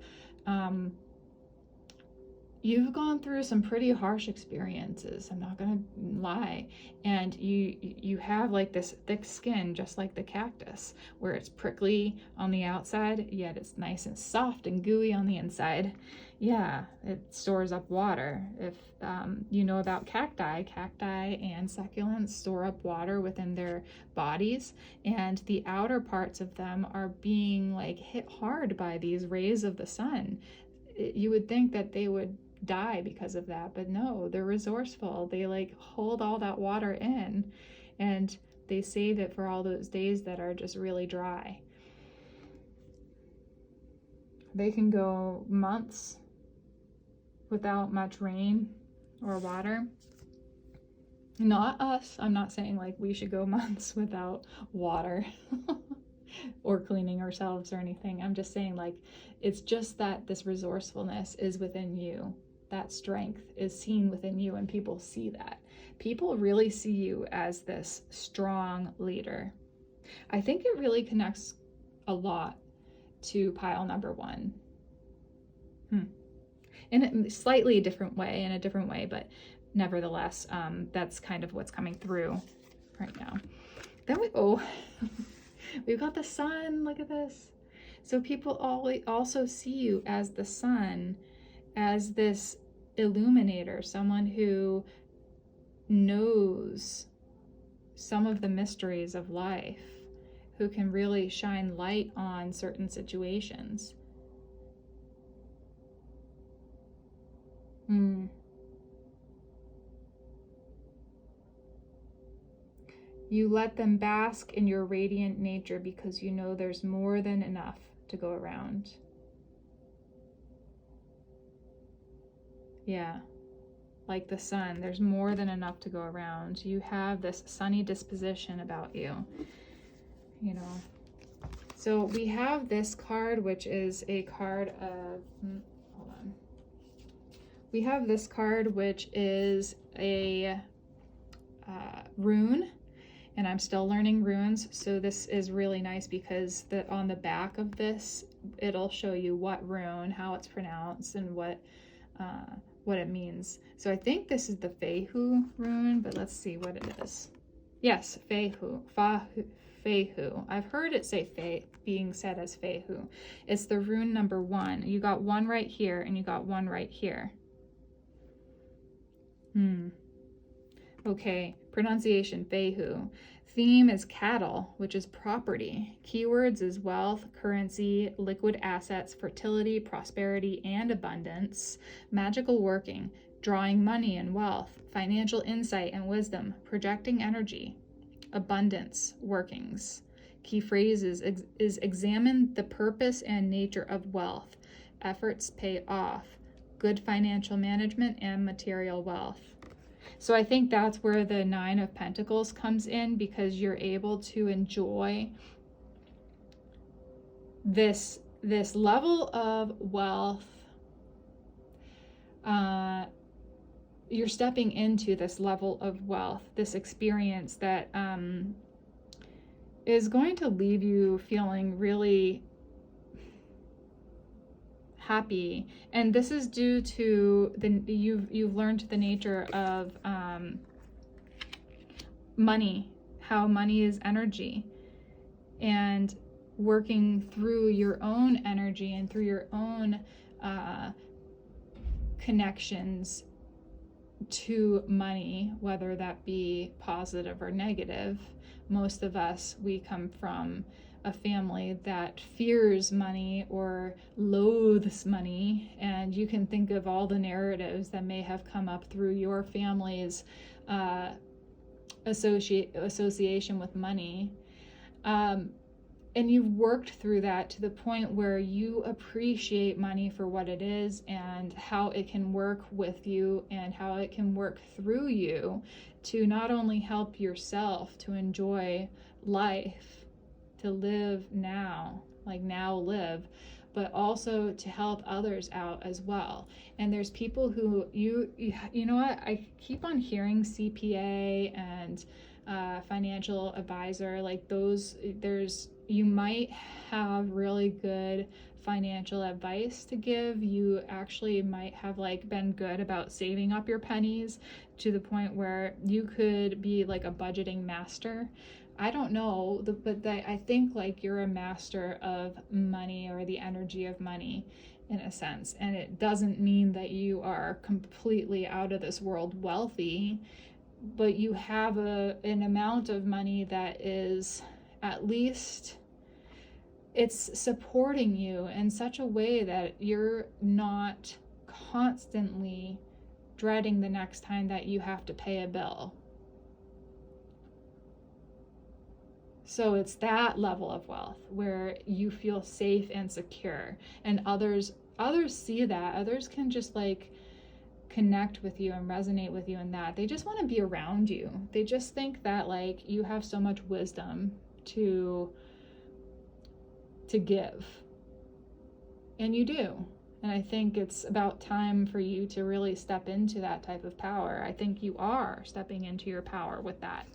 gone through some pretty harsh experiences, I'm not gonna lie, and you have like this thick skin, just like the cactus, where it's prickly on the outside, yet it's nice and soft and gooey on the inside. Yeah, it stores up water. If you know about cacti and succulents store up water within their bodies, and the outer parts of them are being like hit hard by these rays of the sun. You would think that they would die because of that, but no, they're resourceful. They like hold all that water in, and they save it for all those days that are just really dry. They can go months without much rain or water. Not us. I'm not saying like we should go months without water or cleaning ourselves or anything. I'm just saying like it's just that this resourcefulness is within you. That strength is seen within you, and people see that. People really see you as this strong leader. I think it really connects a lot to pile number 1. In a slightly different way, but nevertheless, that's kind of what's coming through right now. Then we've got the sun. Look at this. So people also see you as the sun, as this illuminator, someone who knows some of the mysteries of life, who can really shine light on certain situations. You let them bask in your radiant nature because you know there's more than enough to go around. Yeah, like the sun, there's more than enough to go around. You have this sunny disposition about you, you know. So we have this card, which is a card of, hold on. we have this card, which is a rune, and I'm still learning runes, so this is really nice because on the back of this, it'll show you what rune, how it's pronounced, and what it means. So I think this is the Fehu rune, but let's see what it is. Yes, Fehu. Fehu. I've heard it being said as Fehu. It's the rune number 1. You got one right here, and you got one right here. Okay, pronunciation, Fehu. Theme is cattle, which is property. Keywords is wealth, currency, liquid assets, fertility, prosperity, and abundance. Magical working, drawing money and wealth, financial insight and wisdom, projecting energy, abundance, workings. Key phrases is examine the purpose and nature of wealth. Efforts pay off. Good financial management and material wealth. So I think that's where the 9 of Pentacles comes in, because you're able to enjoy this level of wealth. You're stepping into this level of wealth, this experience that is going to leave you feeling really happy. And this is due to you've learned the nature of money, how money is energy, and working through your own energy and through your own connections to money, whether that be positive or negative. Most of us, we come from a family that fears money or loathes money, and you can think of all the narratives that may have come up through your family's association with money, and you've worked through that to the point where you appreciate money for what it is and how it can work with you and how it can work through you to not only help yourself to enjoy life, to live now, like now live, but also to help others out as well. And there's people who you know what, I keep on hearing CPA and financial advisor, like those, you might have really good financial advice to give. You actually might have like been good about saving up your pennies to the point where you could be like a budgeting master. I don't know, but I think like you're a master of money, or the energy of money in a sense. And it doesn't mean that you are completely out of this world wealthy, but you have an amount of money that is at least, it's supporting you in such a way that you're not constantly dreading the next time that you have to pay a bill. So it's that level of wealth where you feel safe and secure, and others see that. Others can just like connect with you and resonate with you in that. They just want to be around you. They just think that like you have so much wisdom to give. And you do. And I think it's about time for you to really step into that type of power. I think you are stepping into your power with that.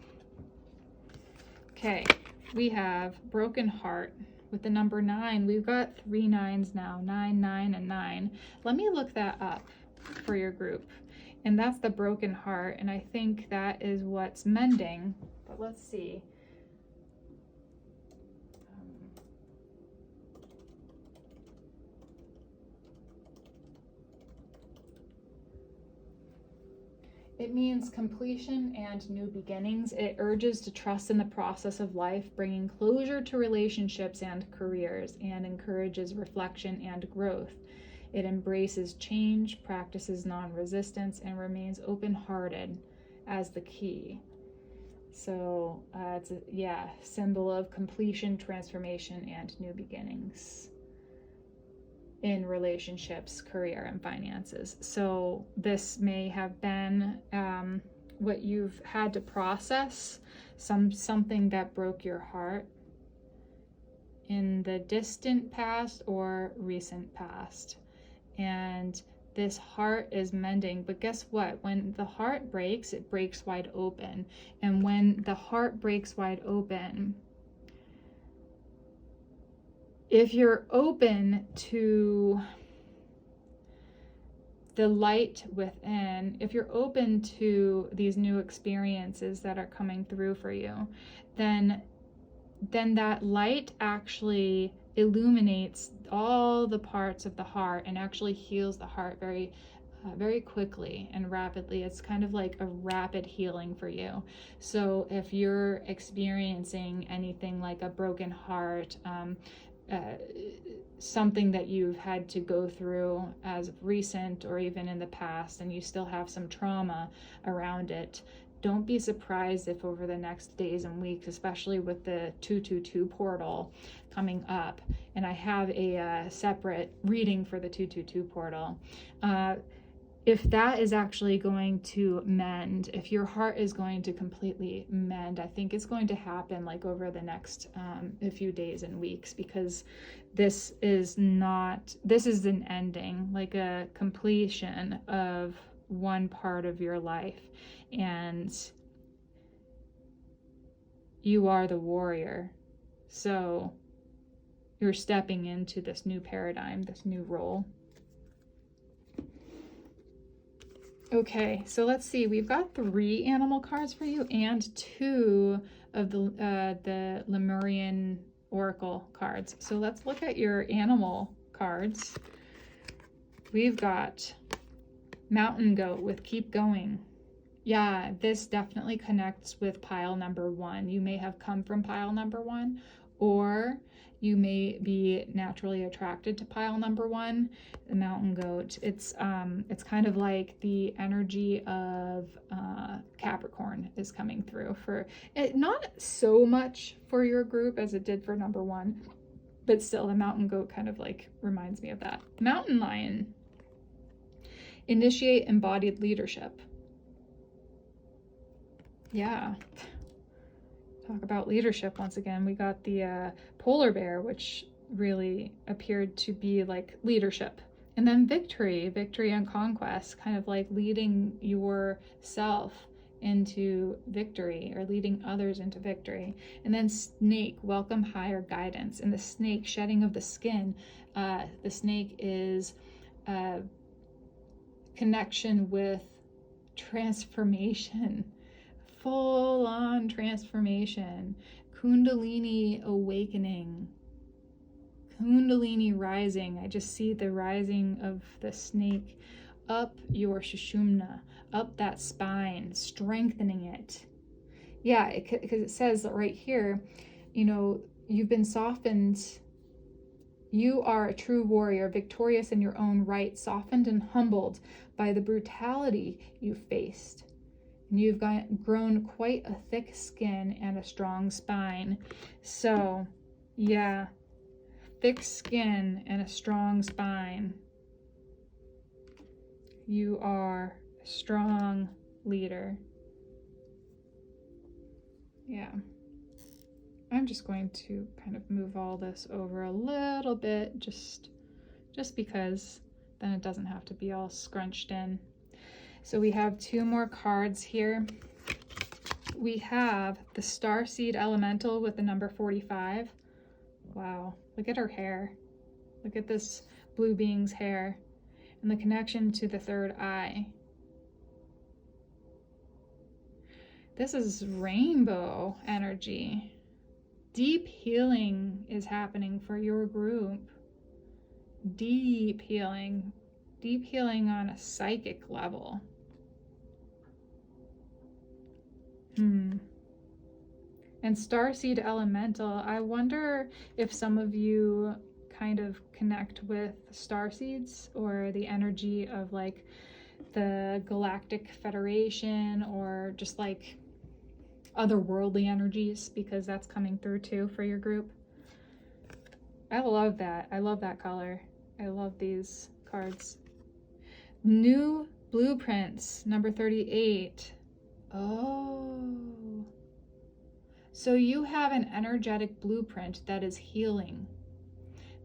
Okay, we have broken heart with the number 9. We've got 3 9s now, 9, 9, and 9. Let me look that up for your group. And that's the broken heart, and I think that is what's mending. But let's see. It means completion and new beginnings. It urges to trust in the process of life, bringing closure to relationships and careers, and encourages reflection and growth. It embraces change, practices non-resistance, and remains open-hearted as the key. So it's a symbol of completion, transformation, and new beginnings in relationships, career, and finances. So this may have been what you've had to process, something that broke your heart in the distant past or recent past. And This heart is mending. But guess what? When the heart breaks, it breaks wide open. And when the heart breaks wide open, if you're open to the light within, if you're open to these new experiences that are coming through for you, then that light actually illuminates all the parts of the heart and actually heals the heart very quickly and rapidly. It's kind of like a rapid healing for you. So if you're experiencing anything like a broken heart, something that you've had to go through as of recent or even in the past, and you still have some trauma around it, don't be surprised if over the next days and weeks, especially with the 222 portal coming up, and I have a separate reading for the 222 portal, if that is actually going to mend, if your heart is going to completely mend, I think it's going to happen like over the next a few days and weeks, because this is an ending, like a completion of one part of your life, and you are the warrior. So you're stepping into this new paradigm, this new role. Okay, so let's see. We've got 3 animal cards for you and 2 of the Lemurian Oracle cards. So let's look at your animal cards. We've got Mountain Goat with Keep Going. Yeah, this definitely connects with pile number 1. You may have come from pile number 1, or you may be naturally attracted to pile number 1, the Mountain Goat. It's kind of like the energy of Capricorn is coming through for it, not so much for your group as it did for number 1, but still the Mountain Goat kind of like reminds me of that. Mountain Lion. Initiate embodied leadership. Yeah. Talk about leadership once again. We got the polar bear, which really appeared to be like leadership. And then victory and conquest, kind of like leading yourself into victory or leading others into victory. And then snake, welcome higher guidance. And the snake, shedding of the skin. The snake is connection with transformation. Full-on transformation, Kundalini awakening, Kundalini rising. I just see the rising of the snake up your Sushumna, up that spine, strengthening it. Yeah, because it says right here, you know, you've been softened. You are a true warrior, victorious in your own right, softened and humbled by the brutality you faced. You've grown quite a thick skin and a strong spine. So, yeah, thick skin and a strong spine. You are a strong leader. Yeah. I'm just going to kind of move all this over a little bit, just because then it doesn't have to be all scrunched in. So we have 2 more cards here. We have the Starseed Elemental with the number 45. Wow, look at her hair. Look at this blue being's hair and the connection to the 3rd eye. This is rainbow energy. Deep healing is happening for your group. Deep healing on a psychic level. And Starseed Elemental, I wonder if some of you kind of connect with starseeds or the energy of like the Galactic Federation or just like otherworldly energies, because that's coming through too for your group. I love that. I love that color. I love these cards. New Blueprints, number 38. Oh. So you have an energetic blueprint that is healing,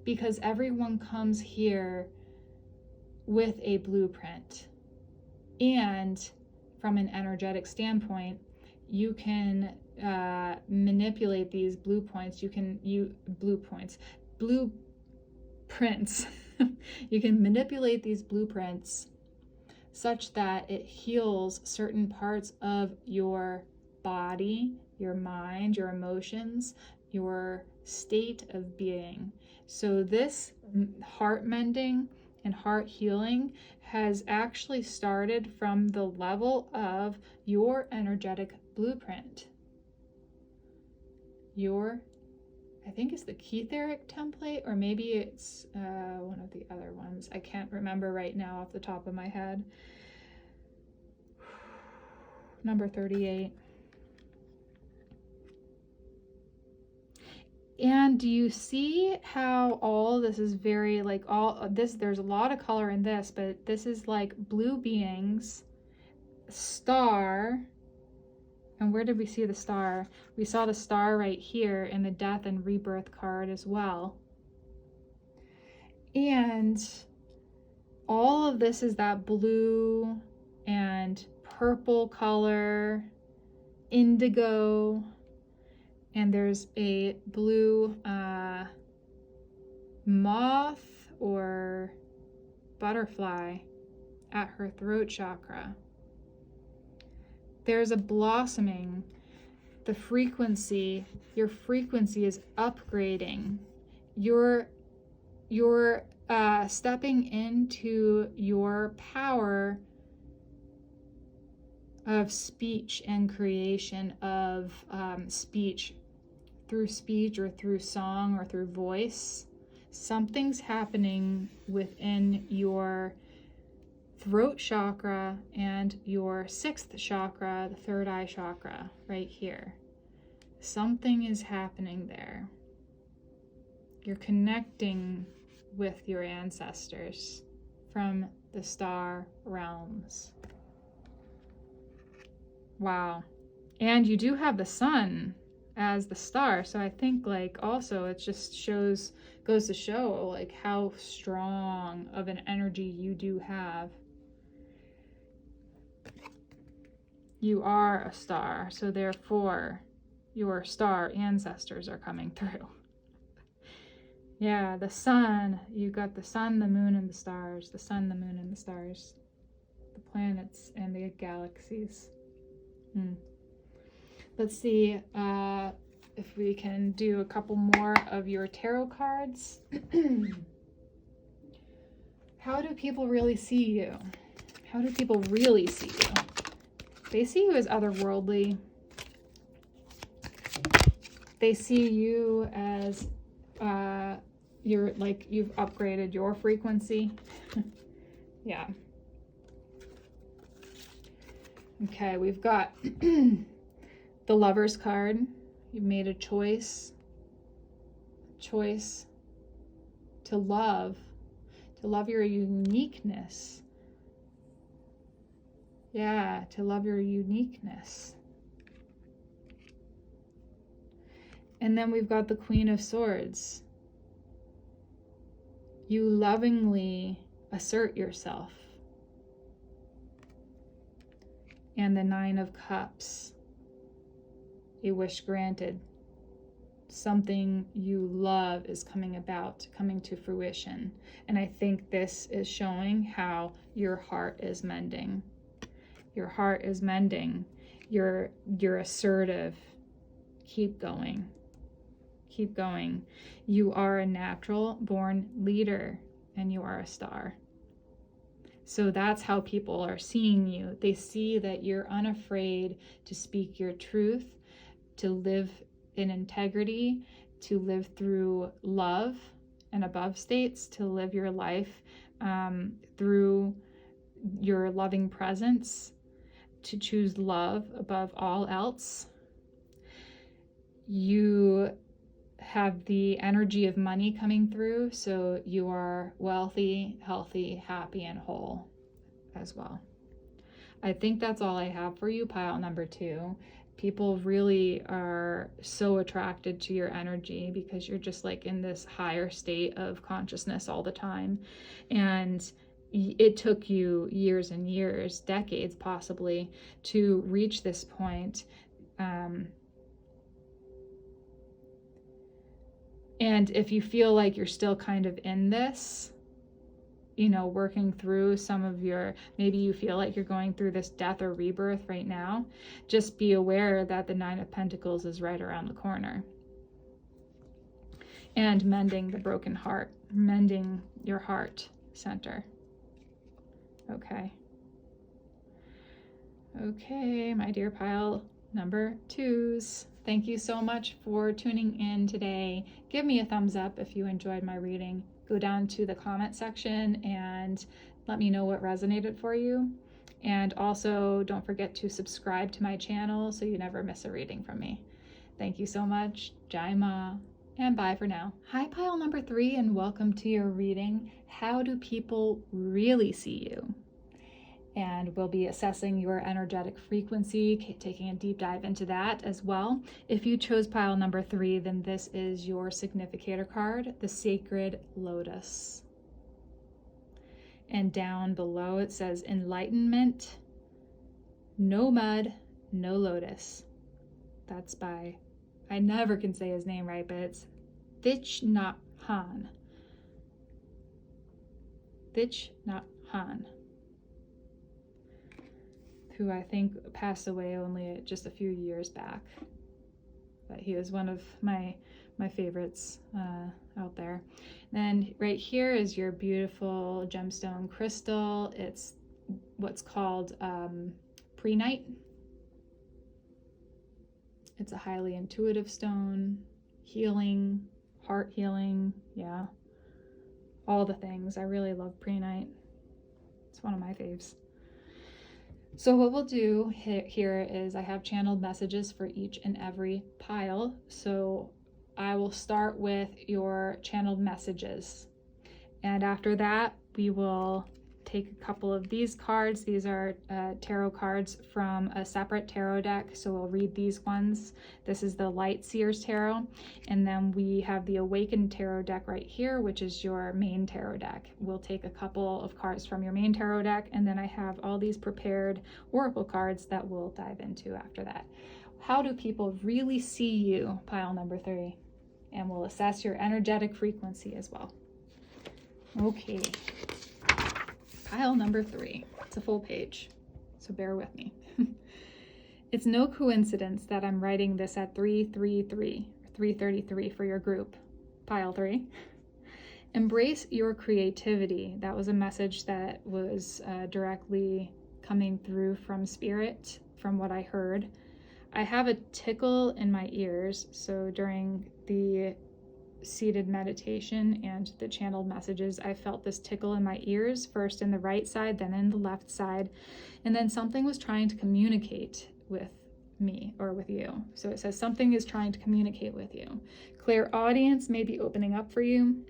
because everyone comes here with a blueprint. And from an energetic standpoint, you can manipulate these blueprints. You can manipulate these blueprints such that it heals certain parts of your body, your mind, your emotions, your state of being. So this heart mending and heart healing has actually started from the level of your energetic blueprint. I think it's the Ketheric template, or maybe it's one of the other ones. I can't remember right now off the top of my head. Number 38. And do you see how all this is very like all this, there's a lot of color in this, but this is like blue beings, star. And where did we see the star? We saw the star right here in the death and rebirth card as well. And all of this is that blue and purple color, indigo, and there's a blue moth or butterfly at her throat chakra. There's a blossoming. The frequency, your frequency is upgrading. You're stepping into your power of speech and creation of speech, through speech or through song or through voice. Something's happening within your throat chakra and your sixth chakra, the third eye chakra, right here. Something is happening there. You're connecting with your ancestors from the star realms. Wow. And you do have the sun as the star, so I think like also it just goes to show like how strong of an energy you do have. You are a star, so therefore your star ancestors are coming through. Yeah, the sun, you got the sun, the moon, and the stars. The sun, the moon, and the stars. The planets and the galaxies. Let's see if we can do a couple more of your tarot cards. How do people really see you? How do people really see you? They see you as otherworldly. They see you as you're like you've upgraded your frequency. Yeah. Okay, we've got the Lover's card. You've made a choice to love your uniqueness. Yeah, to love your uniqueness. And then we've got the Queen of Swords. You lovingly assert yourself. And the Nine of Cups. A wish granted. Something you love is coming to fruition. And I think this is showing how your heart is mending. Your heart is mending. You're assertive. Keep going. Keep going. You are a natural born leader and you are a star. So that's how people are seeing you. They see that you're unafraid to speak your truth, to live in integrity, to live through love and above states, to live your life through your loving presence, to choose love above all else. You have the energy of money coming through, so you are wealthy, healthy, happy, and whole as well. I think that's all I have for you, pile number 2. People really are so attracted to your energy because you're just like in this higher state of consciousness all the time. And it took you years and years, decades possibly, to reach this point. And if you feel like you're still kind of in this, you know, working through some of your, maybe you feel like you're going through this death or rebirth right now, just be aware that the Nine of Pentacles is right around the corner. And mending the broken heart, mending your heart center. Okay. Okay, my dear pile number 2s. Thank you so much for tuning in today. Give me a thumbs up if you enjoyed my reading. Go down to the comment section and let me know what resonated for you. And also don't forget to subscribe to my channel so you never miss a reading from me. Thank you so much. Jai Ma. And bye for now. Hi, pile number 3, and welcome to your reading. How do people really see you? And we'll be assessing your energetic frequency, taking a deep dive into that as well. If you chose pile number 3, then this is your significator card, the Sacred Lotus. And down below it says enlightenment, no mud, no lotus. That's by, I never can say his name right, but it's Thich Nhat Hanh. Thich Nhat Hanh, who I think passed away only just a few years back. But he was one of my favorites out there. Then right here is your beautiful gemstone crystal. It's what's called Prehnite. It's a highly intuitive stone, healing, heart healing, yeah, all the things. I really love Prehnite. It's one of my faves. So what we'll do here is I have channeled messages for each and every pile. So I will start with your channeled messages. And after that, we will take a couple of these cards. These are tarot cards from a separate tarot deck. So we'll read these ones. This is the Light Seers Tarot. And then we have the Awakened Tarot deck right here, which is your main tarot deck. We'll take a couple of cards from your main tarot deck. And then I have all these prepared oracle cards that we'll dive into after that. How do people really see you, pile number 3? And we'll assess your energetic frequency as well. Okay. Pile number 3. It's a full page, so bear with me. It's no coincidence that I'm writing this at 333 for your group. Pile 3. Embrace your creativity. That was a message that was directly coming through from Spirit, from what I heard. I have a tickle in my ears, so during the seated meditation and the channeled messages, I felt this tickle in my ears, first in the right side, then in the left side, and then something was trying to communicate with me or with you. So it says something is trying to communicate with you. Clear audience may be opening up for you.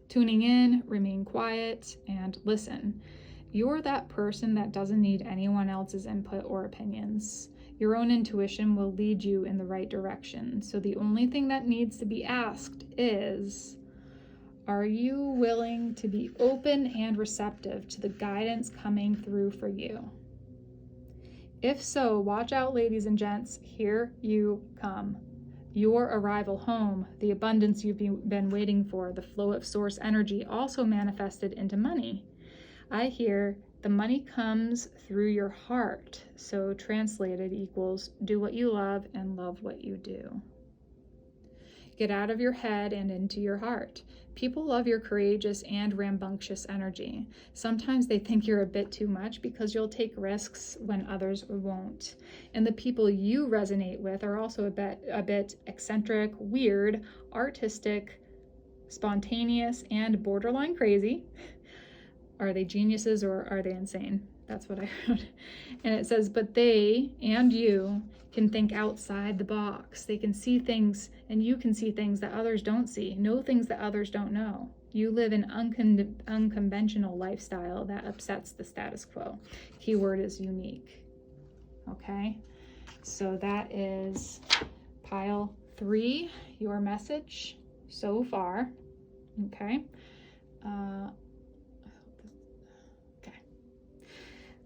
Tuning in, remain quiet, and listen. You're that person that doesn't need anyone else's input or opinions. Your own intuition will lead you in the right direction. So the only thing that needs to be asked is, are you willing to be open and receptive to the guidance coming through for you? If so, watch out, ladies and gents, here you come. Your arrival home, the abundance you've been waiting for, the flow of source energy also manifested into money. I hear the money comes through your heart. So translated equals do what you love and love what you do. Get out of your head and into your heart. People love your courageous and rambunctious energy. Sometimes they think you're a bit too much because you'll take risks when others won't. And the people you resonate with are also a bit eccentric, weird, artistic, spontaneous, and borderline crazy. Are they geniuses or are they insane? That's what I heard. And it says, but they and you can think outside the box. They can see things, and you can see things that others don't see, know things that others don't know. You live an unconventional lifestyle that upsets the status quo. Keyword is unique. Okay, so that is pile 3, your message so far. Okay.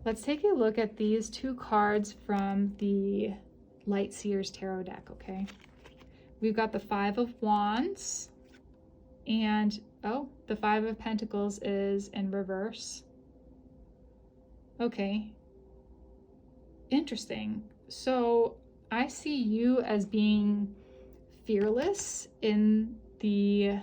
Let's take a look at these two cards from the Light Seers Tarot deck, okay? We've got the Five of Wands, and oh, the Five of Pentacles is in reverse. Okay, interesting. So I see you as being fearless in the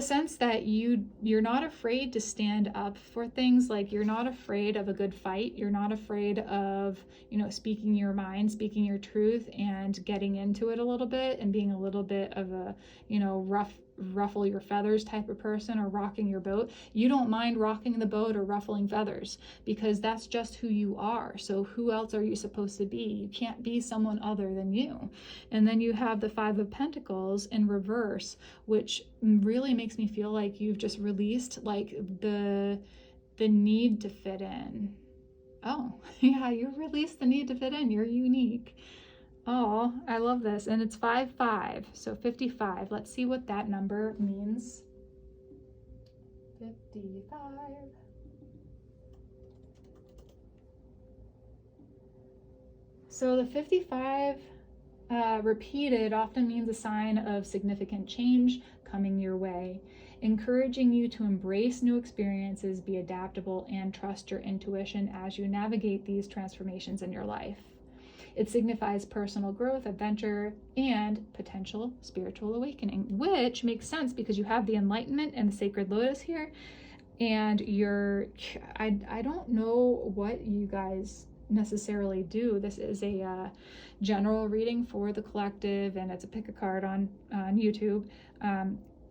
sense that you're not afraid to stand up for things. Like, you're not afraid of a good fight. You're not afraid of, you know, speaking your mind, speaking your truth, and getting into it a little bit and being a little bit of a, you know, ruffle your feathers type of person, or rocking your boat. You don't mind rocking the boat or ruffling feathers, because that's just who you are. So who else are you supposed to be? You can't be someone other than you. And then you have the Five of Pentacles in reverse, which really makes me feel like you've just released like the need to fit in. Oh, yeah, you released the need to fit in. You're unique. Oh, I love this. And it's 5-5, so 55. Let's see what that number means. 55. So the 55 repeated often means a sign of significant change coming your way, encouraging you to embrace new experiences, be adaptable, and trust your intuition as you navigate these transformations in your life. It signifies personal growth, adventure, and potential spiritual awakening, which makes sense because you have the Enlightenment and the Sacred Lotus here. And I don't know what you guys necessarily do. This is a general reading for the collective, and it's a pick a card on YouTube.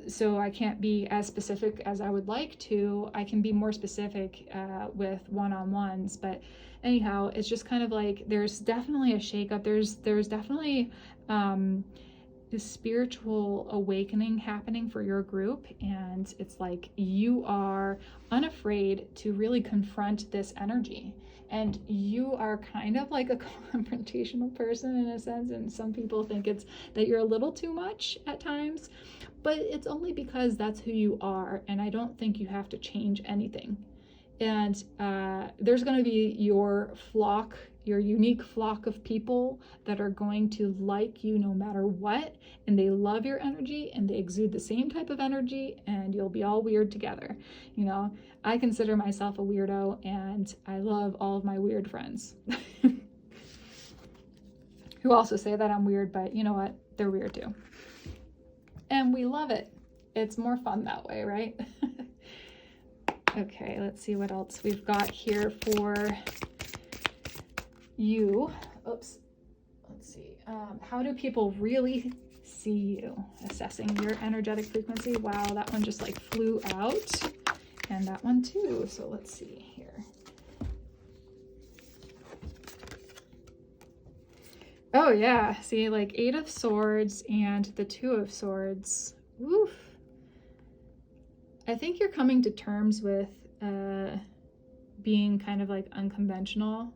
So I can't be as specific as I would like to. I can be more specific with one-on-ones, but anyhow, it's just kind of like there's definitely a shakeup. There's definitely this spiritual awakening happening for your group, and it's like you are unafraid to really confront this energy. And you are kind of like a confrontational person in a sense, and some people think it's that you're a little too much at times, but it's only because that's who you are, and I don't think you have to change anything. And there's going to be your flock, your unique flock of people that are going to like you no matter what, and they love your energy and they exude the same type of energy, and you'll be all weird together. You know, I consider myself a weirdo, and I love all of my weird friends who also say that I'm weird, but you know what? They're weird too. And we love it. It's more fun that way, right? Okay, let's see what else we've got here for you. Oops. Let's see. How do people really see you? Assessing your energetic frequency. Wow, that one just like flew out. And that one too. So let's see here. Oh yeah, see, like 8 of Swords and the 2 of Swords. Woof. I think you're coming to terms with being kind of like unconventional,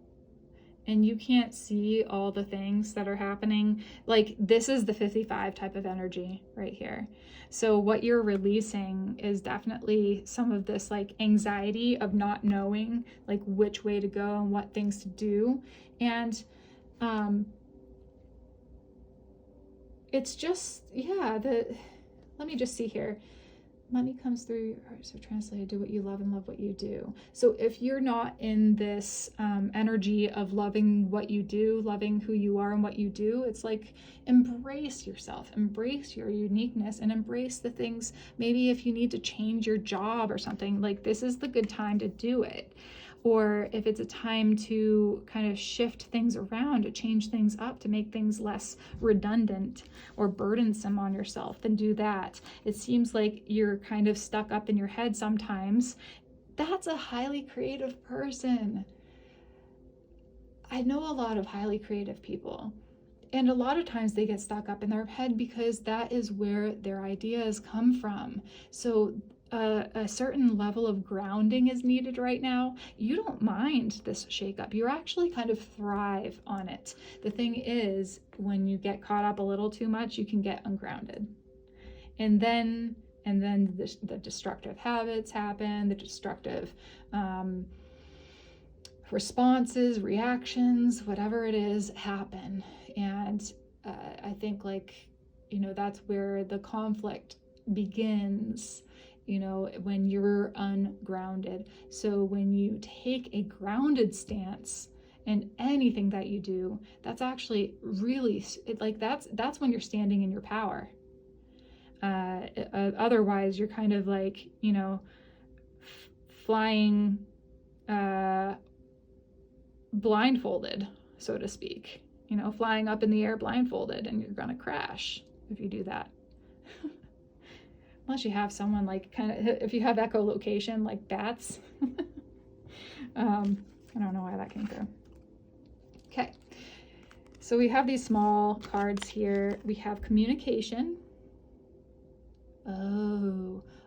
and you can't see all the things that are happening. Like, this is the 55 type of energy right here. So what you're releasing is definitely some of this like anxiety of not knowing like which way to go and what things to do. And it's just, yeah, let me just see here. Money comes through your heart, so translated, do what you love and love what you do. So if you're not in this energy of loving what you do, loving who you are and what you do, it's like embrace yourself, embrace your uniqueness, and embrace the things. Maybe if you need to change your job or something, like this is the good time to do it. Or if it's a time to kind of shift things around, to change things up, to make things less redundant or burdensome on yourself, then do that. It seems like you're kind of stuck up in your head sometimes. That's a highly creative person. I know a lot of highly creative people, and a lot of times they get stuck up in their head because that is where their ideas come from. So a certain level of grounding is needed right now. You don't mind this shakeup. You actually kind of thrive on it. The thing is, when you get caught up a little too much, you can get ungrounded. And then and then the destructive habits happen, the destructive responses, reactions, whatever it is, happen. And I think, like, you know, that's where the conflict begins, you know, when you're ungrounded. So when you take a grounded stance in anything that you do, that's actually really, that's when you're standing in your power. Otherwise, you're kind of like, you know, flying blindfolded, so to speak, you know, flying up in the air blindfolded, and you're gonna crash if you do that. Unless you have someone like if you have echolocation like bats. I don't know why that came through. Okay, so we have these small cards here. We have communication.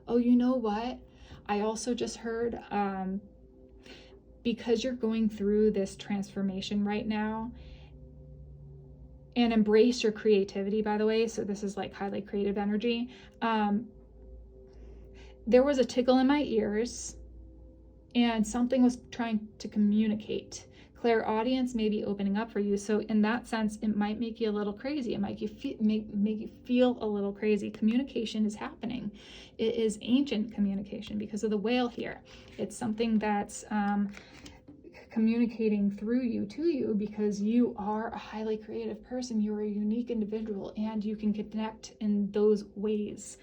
Oh, you know what? I also just heard, because you're going through this transformation right now, and embrace your creativity, by the way. So this is like highly creative energy. There was a tickle in my ears, and something was trying to communicate. Clairaudience may be opening up for you. So in that sense, it might make you a little crazy. It might make you feel a little crazy. Communication is happening. It is ancient communication because of the whale here. It's something that's communicating through you to you, because you are a highly creative person. You're a unique individual, and you can connect in those ways.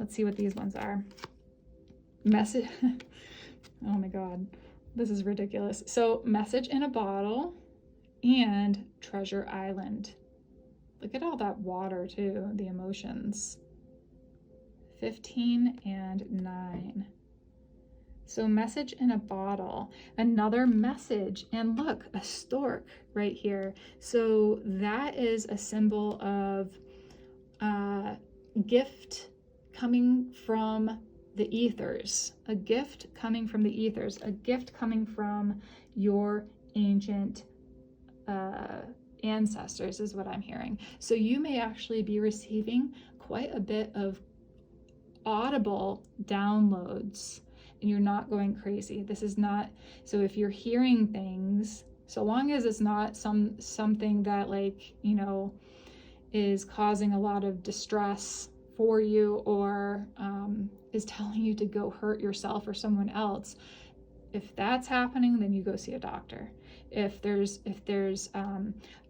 Let's see what these ones are. Message. Oh my God, this is ridiculous. So message in a bottle and treasure island. Look at all that water too, the emotions. 15 and 9. So message in a bottle, another message, and look, a stork right here. So that is a symbol of gift coming from the ethers, a gift coming from the ethers, a gift coming from your ancient ancestors is what I'm hearing. So you may actually be receiving quite a bit of audible downloads, and you're not going crazy. This is not, so if you're hearing things, so long as it's not something that, like, you know, is causing a lot of distress for you, or is telling you to go hurt yourself or someone else, if that's happening, then you go see a doctor. If there's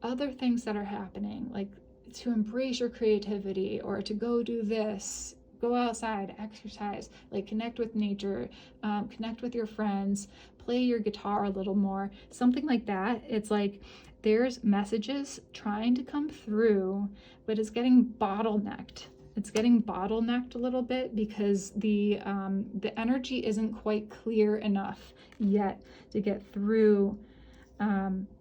other things that are happening, like to embrace your creativity, or to go do this, go outside, exercise, like connect with nature, connect with your friends, play your guitar a little more, something like that. It's like there's messages trying to come through, but it's getting bottlenecked. It's getting bottlenecked a little bit because the energy isn't quite clear enough yet to get through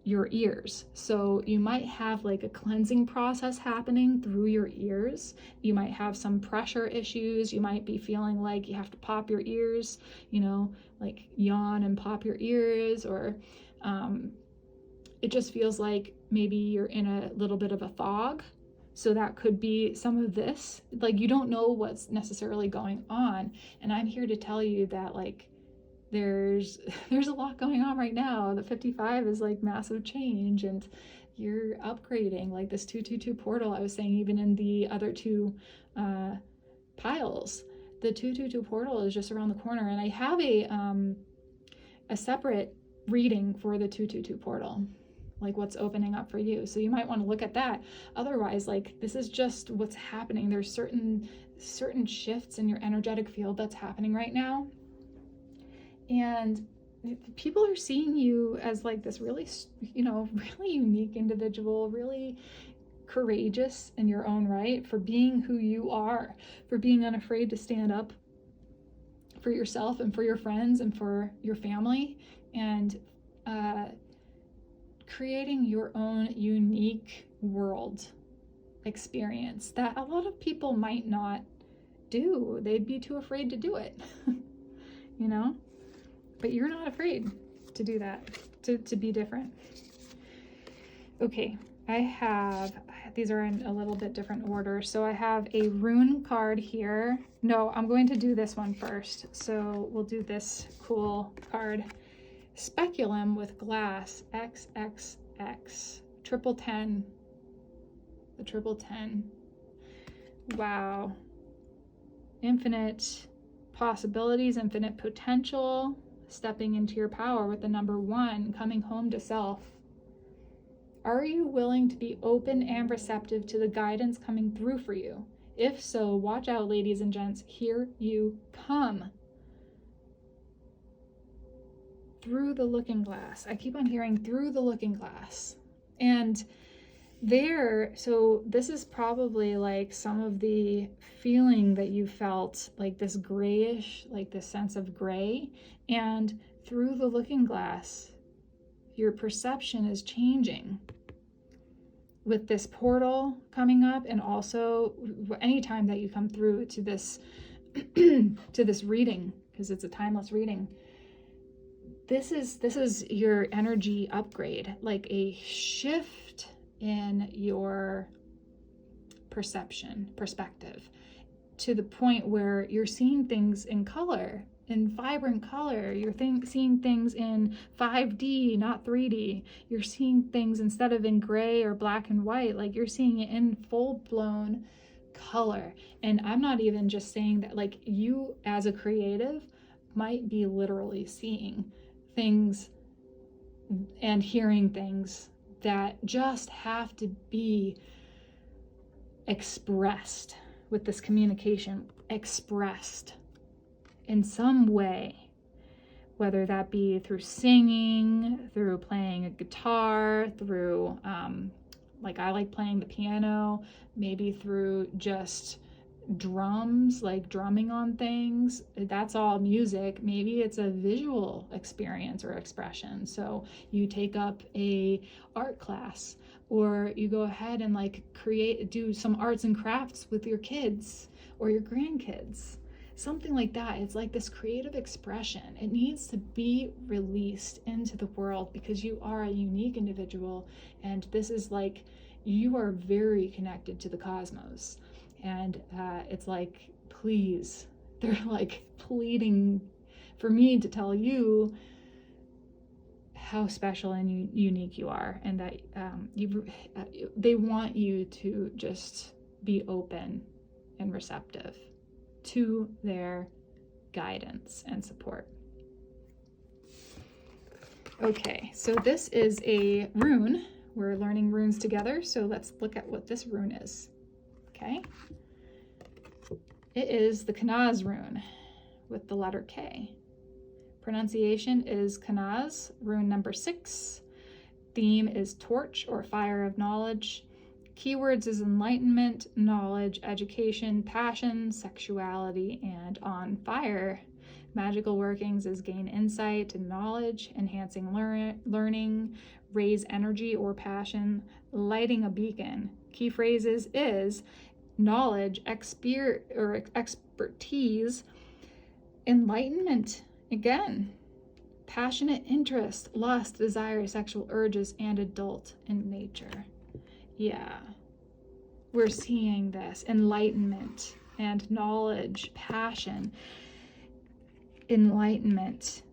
your ears. So you might have like a cleansing process happening through your ears. You might have some pressure issues. You might be feeling like you have to pop your ears, you know, like yawn and pop your ears, or it just feels like maybe you're in a little bit of a fog. So that could be some of this, like you don't know what's necessarily going on. And I'm here to tell you that, like, there's a lot going on right now. The 55 is like massive change, and you're upgrading, like this 222 portal. I was saying, even in the other two piles, the 222 portal is just around the corner. And I have a separate reading for the 222 portal, like what's opening up for you. So you might want to look at that. Otherwise, like, this is just what's happening. There's certain shifts in your energetic field that's happening right now. And people are seeing you as like this really, you know, really unique individual, really courageous in your own right, for being who you are, for being unafraid to stand up for yourself and for your friends and for your family, and creating your own unique world experience that a lot of people might not do. They'd be too afraid to do it, you know? But you're not afraid to do that, to be different. Okay, I have, these are in a little bit different order. So I have a rune card here. No, I'm going to do this one first. So we'll do this cool card. Speculum with glass, XXX, triple 10, the triple 10. Wow. Infinite possibilities, infinite potential, stepping into your power with the number 1, coming home to self. Are you willing to be open and receptive to the guidance coming through for you? If so, watch out, ladies and gents, here you come. Through the looking glass. I keep on hearing through the looking glass. And there, so this is probably like some of the feeling that you felt, like this grayish, like this sense of gray. And through the looking glass, your perception is changing with this portal coming up, and also anytime that you come through to this to this reading, because it's a timeless reading, this is your energy upgrade, like a shift in your perspective, to the point where you're seeing things in color, in vibrant color. You're seeing things in 5D, not 3D. You're seeing things instead of in gray or black and white, like you're seeing it in full-blown color. And I'm not even just saying that, like, you as a creative might be literally seeing things and hearing things that just have to be expressed with this communication, expressed in some way, whether that be through singing, through playing a guitar, through, like I like playing the piano, maybe through just drums, like drumming on things. That's all music. Maybe it's a visual experience or expression. So you take up a art class, or you go ahead and like do some arts and crafts with your kids or your grandkids. Something like that. It's like this creative expression. It needs to be released into the world, because you are a unique individual, and this is like, you are very connected to the cosmos. And it's like, please, they're like pleading for me to tell you how special and unique you are, and that they want you to just be open and receptive to their guidance and support. Okay, so this is a rune. We're learning runes together, so let's look at what this rune is. Okay, it is the Kanaz rune with the letter K. Pronunciation is Kanaz, rune number 6. Theme is torch or fire of knowledge. Keywords is enlightenment, knowledge, education, passion, sexuality, and on fire. Magical workings is gain insight and knowledge, enhancing learning, raise energy or passion, lighting a beacon. Key phrases is knowledge, expertise, enlightenment, again, passionate interest, lust, desire, sexual urges, and adult in nature. Yeah, we're seeing this enlightenment and knowledge, passion, enlightenment.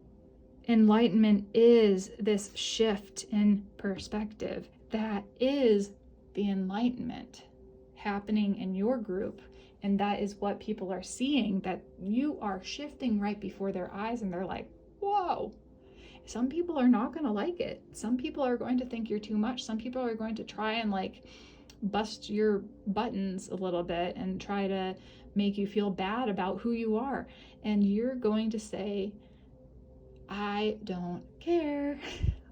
Enlightenment is this shift in perspective. That is the enlightenment happening in your group. And that is what people are seeing, that you are shifting right before their eyes, and they're like, whoa. Some people are not going to like it. Some people are going to think you're too much. Some people are going to try and like bust your buttons a little bit and try to make you feel bad about who you are. And you're going to say, I don't care.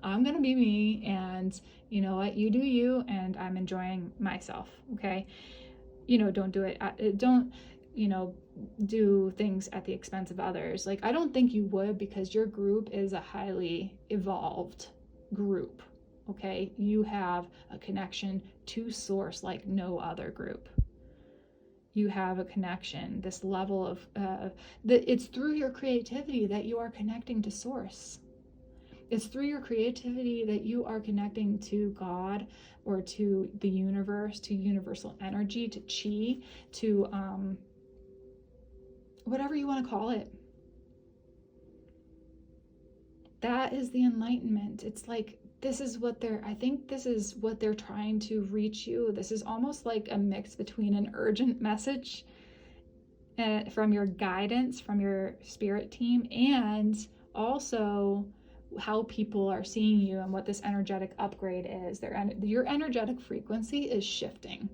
I'm going to be me. And you know what? You do you, and I'm enjoying myself. Okay. Don't do it. Don't, do things at the expense of others. Like, I don't think you would, because your group is a highly evolved group. Okay. You have a connection to source like no other group. You have a connection, this level of, it's through your creativity that you are connecting to source. It's through your creativity that you are connecting to God or to the universe, to universal energy, to chi, to whatever you want to call it. That is the enlightenment. It's like, I think this is what they're trying to reach you. This is almost like a mix between an urgent message from your guidance, from your spirit team, and also how people are seeing you and what this energetic upgrade is. Your energetic frequency is shifting,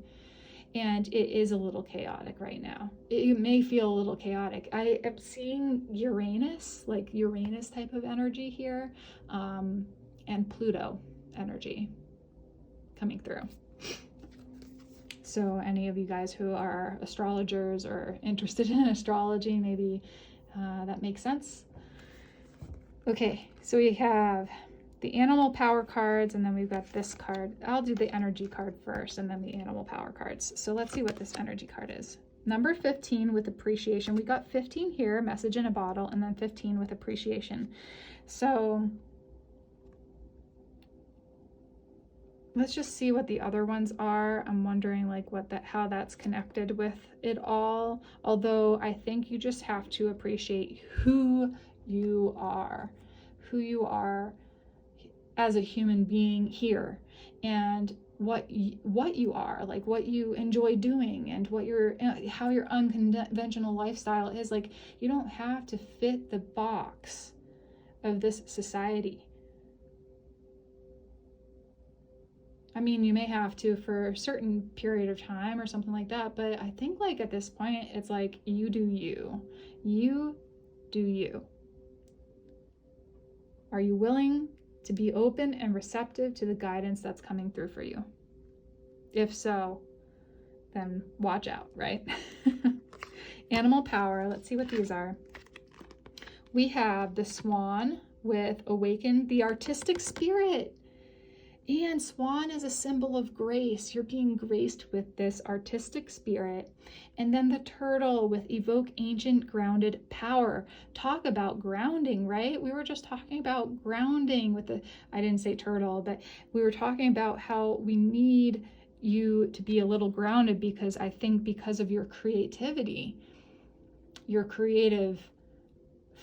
and it is a little chaotic right now. It may feel a little chaotic. I am seeing Uranus, like Uranus type of energy here, and Pluto energy coming through. So any of you guys who are astrologers or interested in astrology, maybe that makes sense. Okay, so we have the animal power cards, and then we've got this card. I'll do the energy card first and then the animal power cards. So let's see what this energy card is. Number 15 with appreciation. We got 15 here, message in a bottle, and then 15 with appreciation. So let's just see what the other ones are. I'm wondering like how that's connected with it all. Although I think you just have to appreciate who you are as a human being here, and what you are, like what you enjoy doing, and how your unconventional lifestyle is. Like, you don't have to fit the box of this society. I mean, you may have to for a certain period of time or something like that, but I think like at this point, it's like you do you. You do you. Are you willing to be open and receptive to the guidance that's coming through for you? If so, then watch out, right? Animal power, let's see what these are. We have the swan with awaken the artistic spirit. And swan is a symbol of grace. You're being graced with this artistic spirit. And then the turtle with evoke ancient grounded power. Talk about grounding, right? We were just talking about grounding with I didn't say turtle, but we were talking about how we need you to be a little grounded, because I think because of your creativity, your creative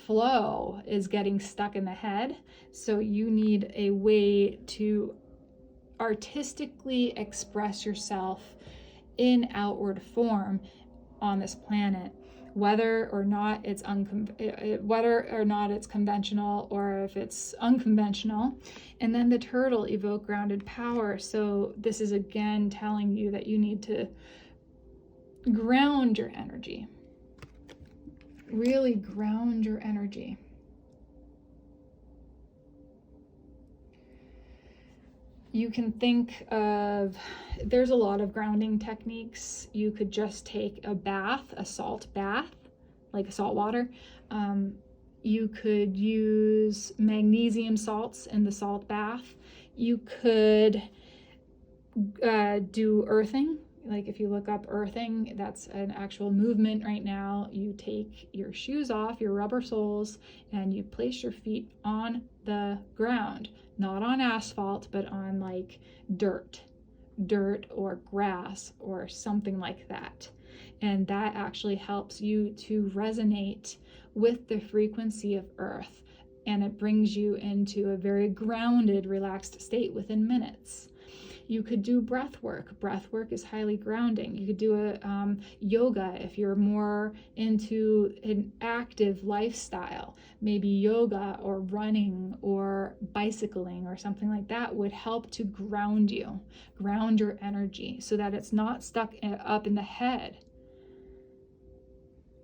flow is getting stuck in the head. So you need a way to artistically express yourself in outward form on this planet, whether or not it's conventional or if it's unconventional. And then the turtle, evoke grounded power. So this is again telling you that you need to ground your energy, really ground your energy. You can think of, there's a lot of grounding techniques. You could just take a bath, a salt bath, like salt water. You could use magnesium salts in the salt bath. You could do earthing. Like if you look up earthing, that's an actual movement right now. You take your shoes off, your rubber soles, and you place your feet on the ground. Not on asphalt, but on like dirt or grass or something like that. And that actually helps you to resonate with the frequency of earth. And it brings you into a very grounded, relaxed state within minutes. You could do breath work. Breath work is highly grounding. You could do a yoga if you're more into an active lifestyle. Maybe yoga or running or bicycling or something like that would help to ground you, ground your energy so that it's not stuck up in the head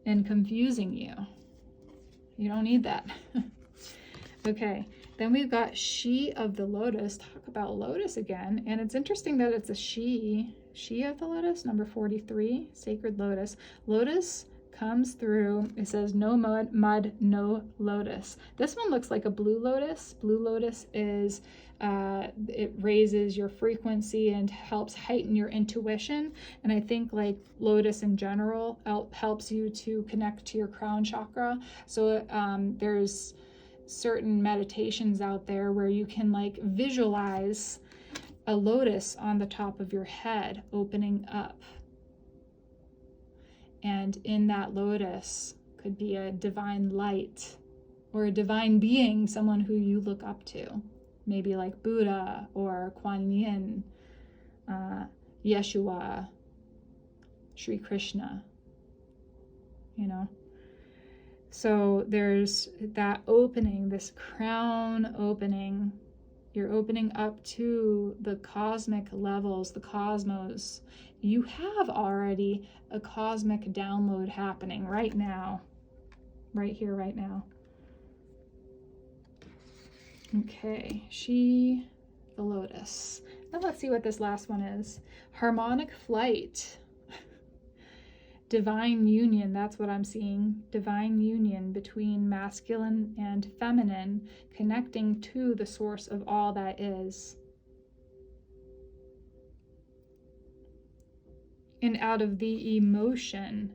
and confusing you. You don't need that. Okay, then we've got she of the lotus. Talk about lotus again. And it's interesting that it's a she of the lotus, number 43, sacred lotus. Lotus comes through, it says no mud, no lotus. This one looks like a blue lotus. Blue lotus is, it raises your frequency and helps heighten your intuition. And I think like lotus in general helps you to connect to your crown chakra. So there's certain meditations out there where you can like visualize a lotus on the top of your head opening up. And in that lotus could be a divine light or a divine being, someone who you look up to. Maybe like Buddha or Kuan Yin, Yeshua, Sri Krishna, you know. So there's that opening, this crown opening. You're opening up to the cosmic levels, the cosmos. You have already a cosmic download happening right now, right here, right now. Okay, the Lotus. Now let's see what this last one is. Harmonic flight. Divine union, that's what I'm seeing. Divine union between masculine and feminine, connecting to the source of all that is. And out of the motion,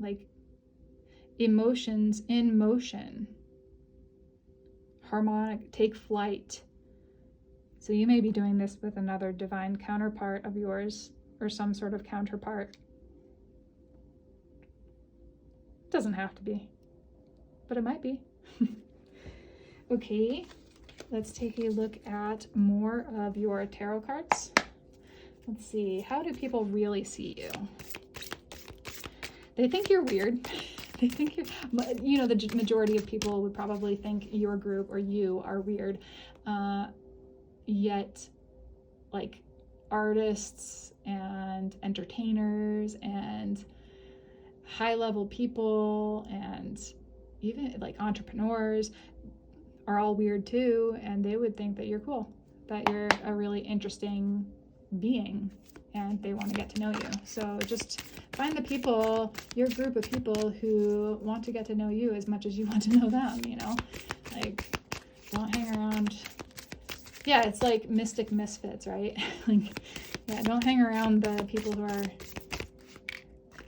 like emotions in motion. Harmonic, take flight. So you may be doing this with another divine counterpart of yours, or some sort of counterpart. Doesn't have to be, but it might be. Okay, let's take a look at more of your tarot cards. Let's see, how do people really see you? They think you're weird. They think you know, the majority of people would probably think your group or you are weird. Yet, like, artists and entertainers and high-level people and even like entrepreneurs are all weird too, and they would think that you're cool, that you're a really interesting being, and they want to get to know you. So just find the people, your group of people who want to get to know you as much as you want to know them, you know? Like, don't hang around. Yeah, it's like mystic misfits, right? Like, yeah, don't hang around the people who are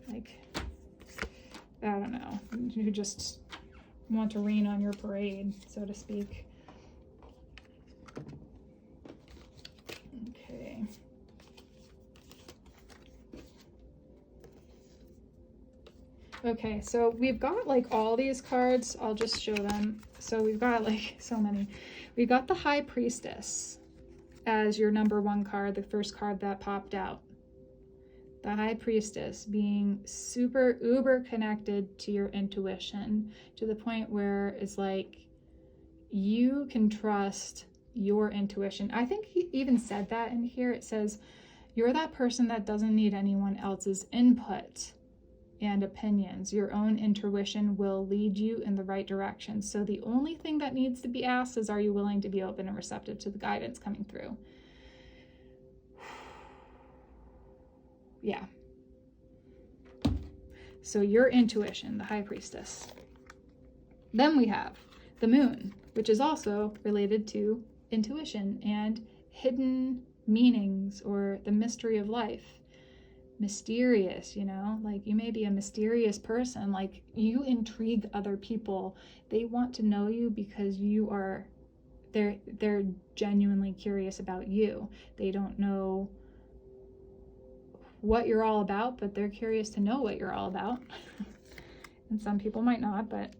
like, I don't know, who just want to rain on your parade, so to speak. Okay. Okay, so we've got like all these cards. I'll just show them. So we've got like so many. We got the High Priestess as your number one card, the first card that popped out. The High Priestess, being super uber connected to your intuition, to the point where it's like you can trust your intuition. I think he even said that in here. It says you're that person that doesn't need anyone else's input and opinions. Your own intuition will lead you in the right direction. So the only thing that needs to be asked is, are you willing to be open and receptive to the guidance coming through? Yeah. So your intuition, the High Priestess. Then we have the Moon, which is also related to intuition and hidden meanings or the mystery of life. Mysterious, you know, like you may be a mysterious person, like you intrigue other people. They want to know you because they're genuinely curious about you. They don't know what you're all about, but they're curious to know what you're all about. And some people might not, but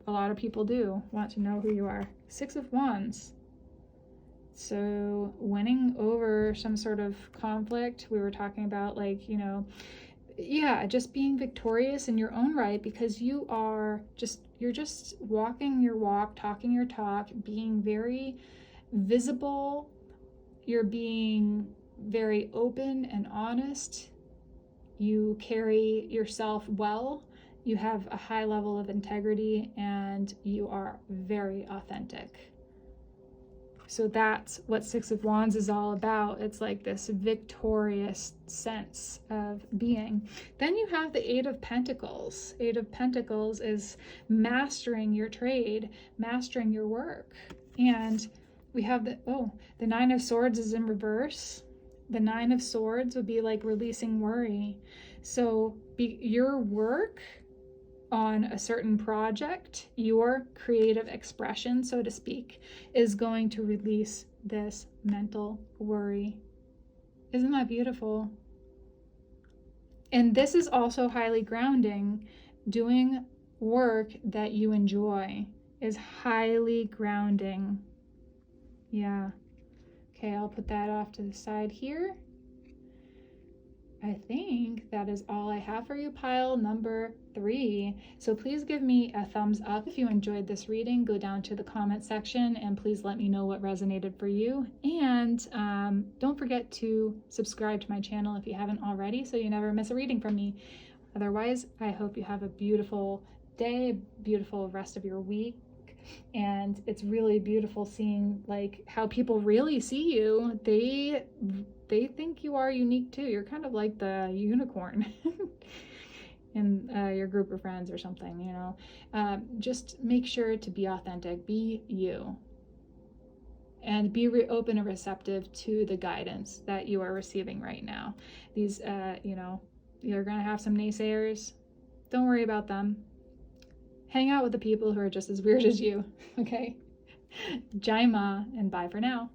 a lot of people do want to know who you are. Six of Wands. So winning over some sort of conflict. We were talking about, like, you know, yeah, just being victorious in your own right, because you're just walking your walk, talking your talk, being very visible. You're being very open and honest. You carry yourself well. You have a high level of integrity, and you are very authentic. So that's what Six of Wands is all about. It's like this victorious sense of being. Then you have the Eight of Pentacles. Eight of Pentacles is mastering your trade, mastering your work. And we have the Nine of Swords is in reverse. The Nine of Swords would be like releasing worry. So your work on a certain project, your creative expression, so to speak, is going to release this mental worry. Isn't that beautiful? And this is also highly grounding. Doing work that you enjoy is highly grounding. Yeah. Okay, I'll put that off to the side here. I think that is all I have for you, pile number 3. So please give me a thumbs up if you enjoyed this reading. Go down to the comment section and please let me know what resonated for you. And don't forget to subscribe to my channel if you haven't already, so you never miss a reading from me. Otherwise, I hope you have a beautiful day, beautiful rest of your week. And it's really beautiful seeing like how people really see you. They think you are unique too. You're kind of like the unicorn in your group of friends or something, you know. Just make sure to be authentic, be you, and be open and receptive to the guidance that you are receiving right now. These, you know, you're gonna have some naysayers. Don't worry about them. Hang out with the people who are just as weird as you, okay? Jai Ma, and bye for now.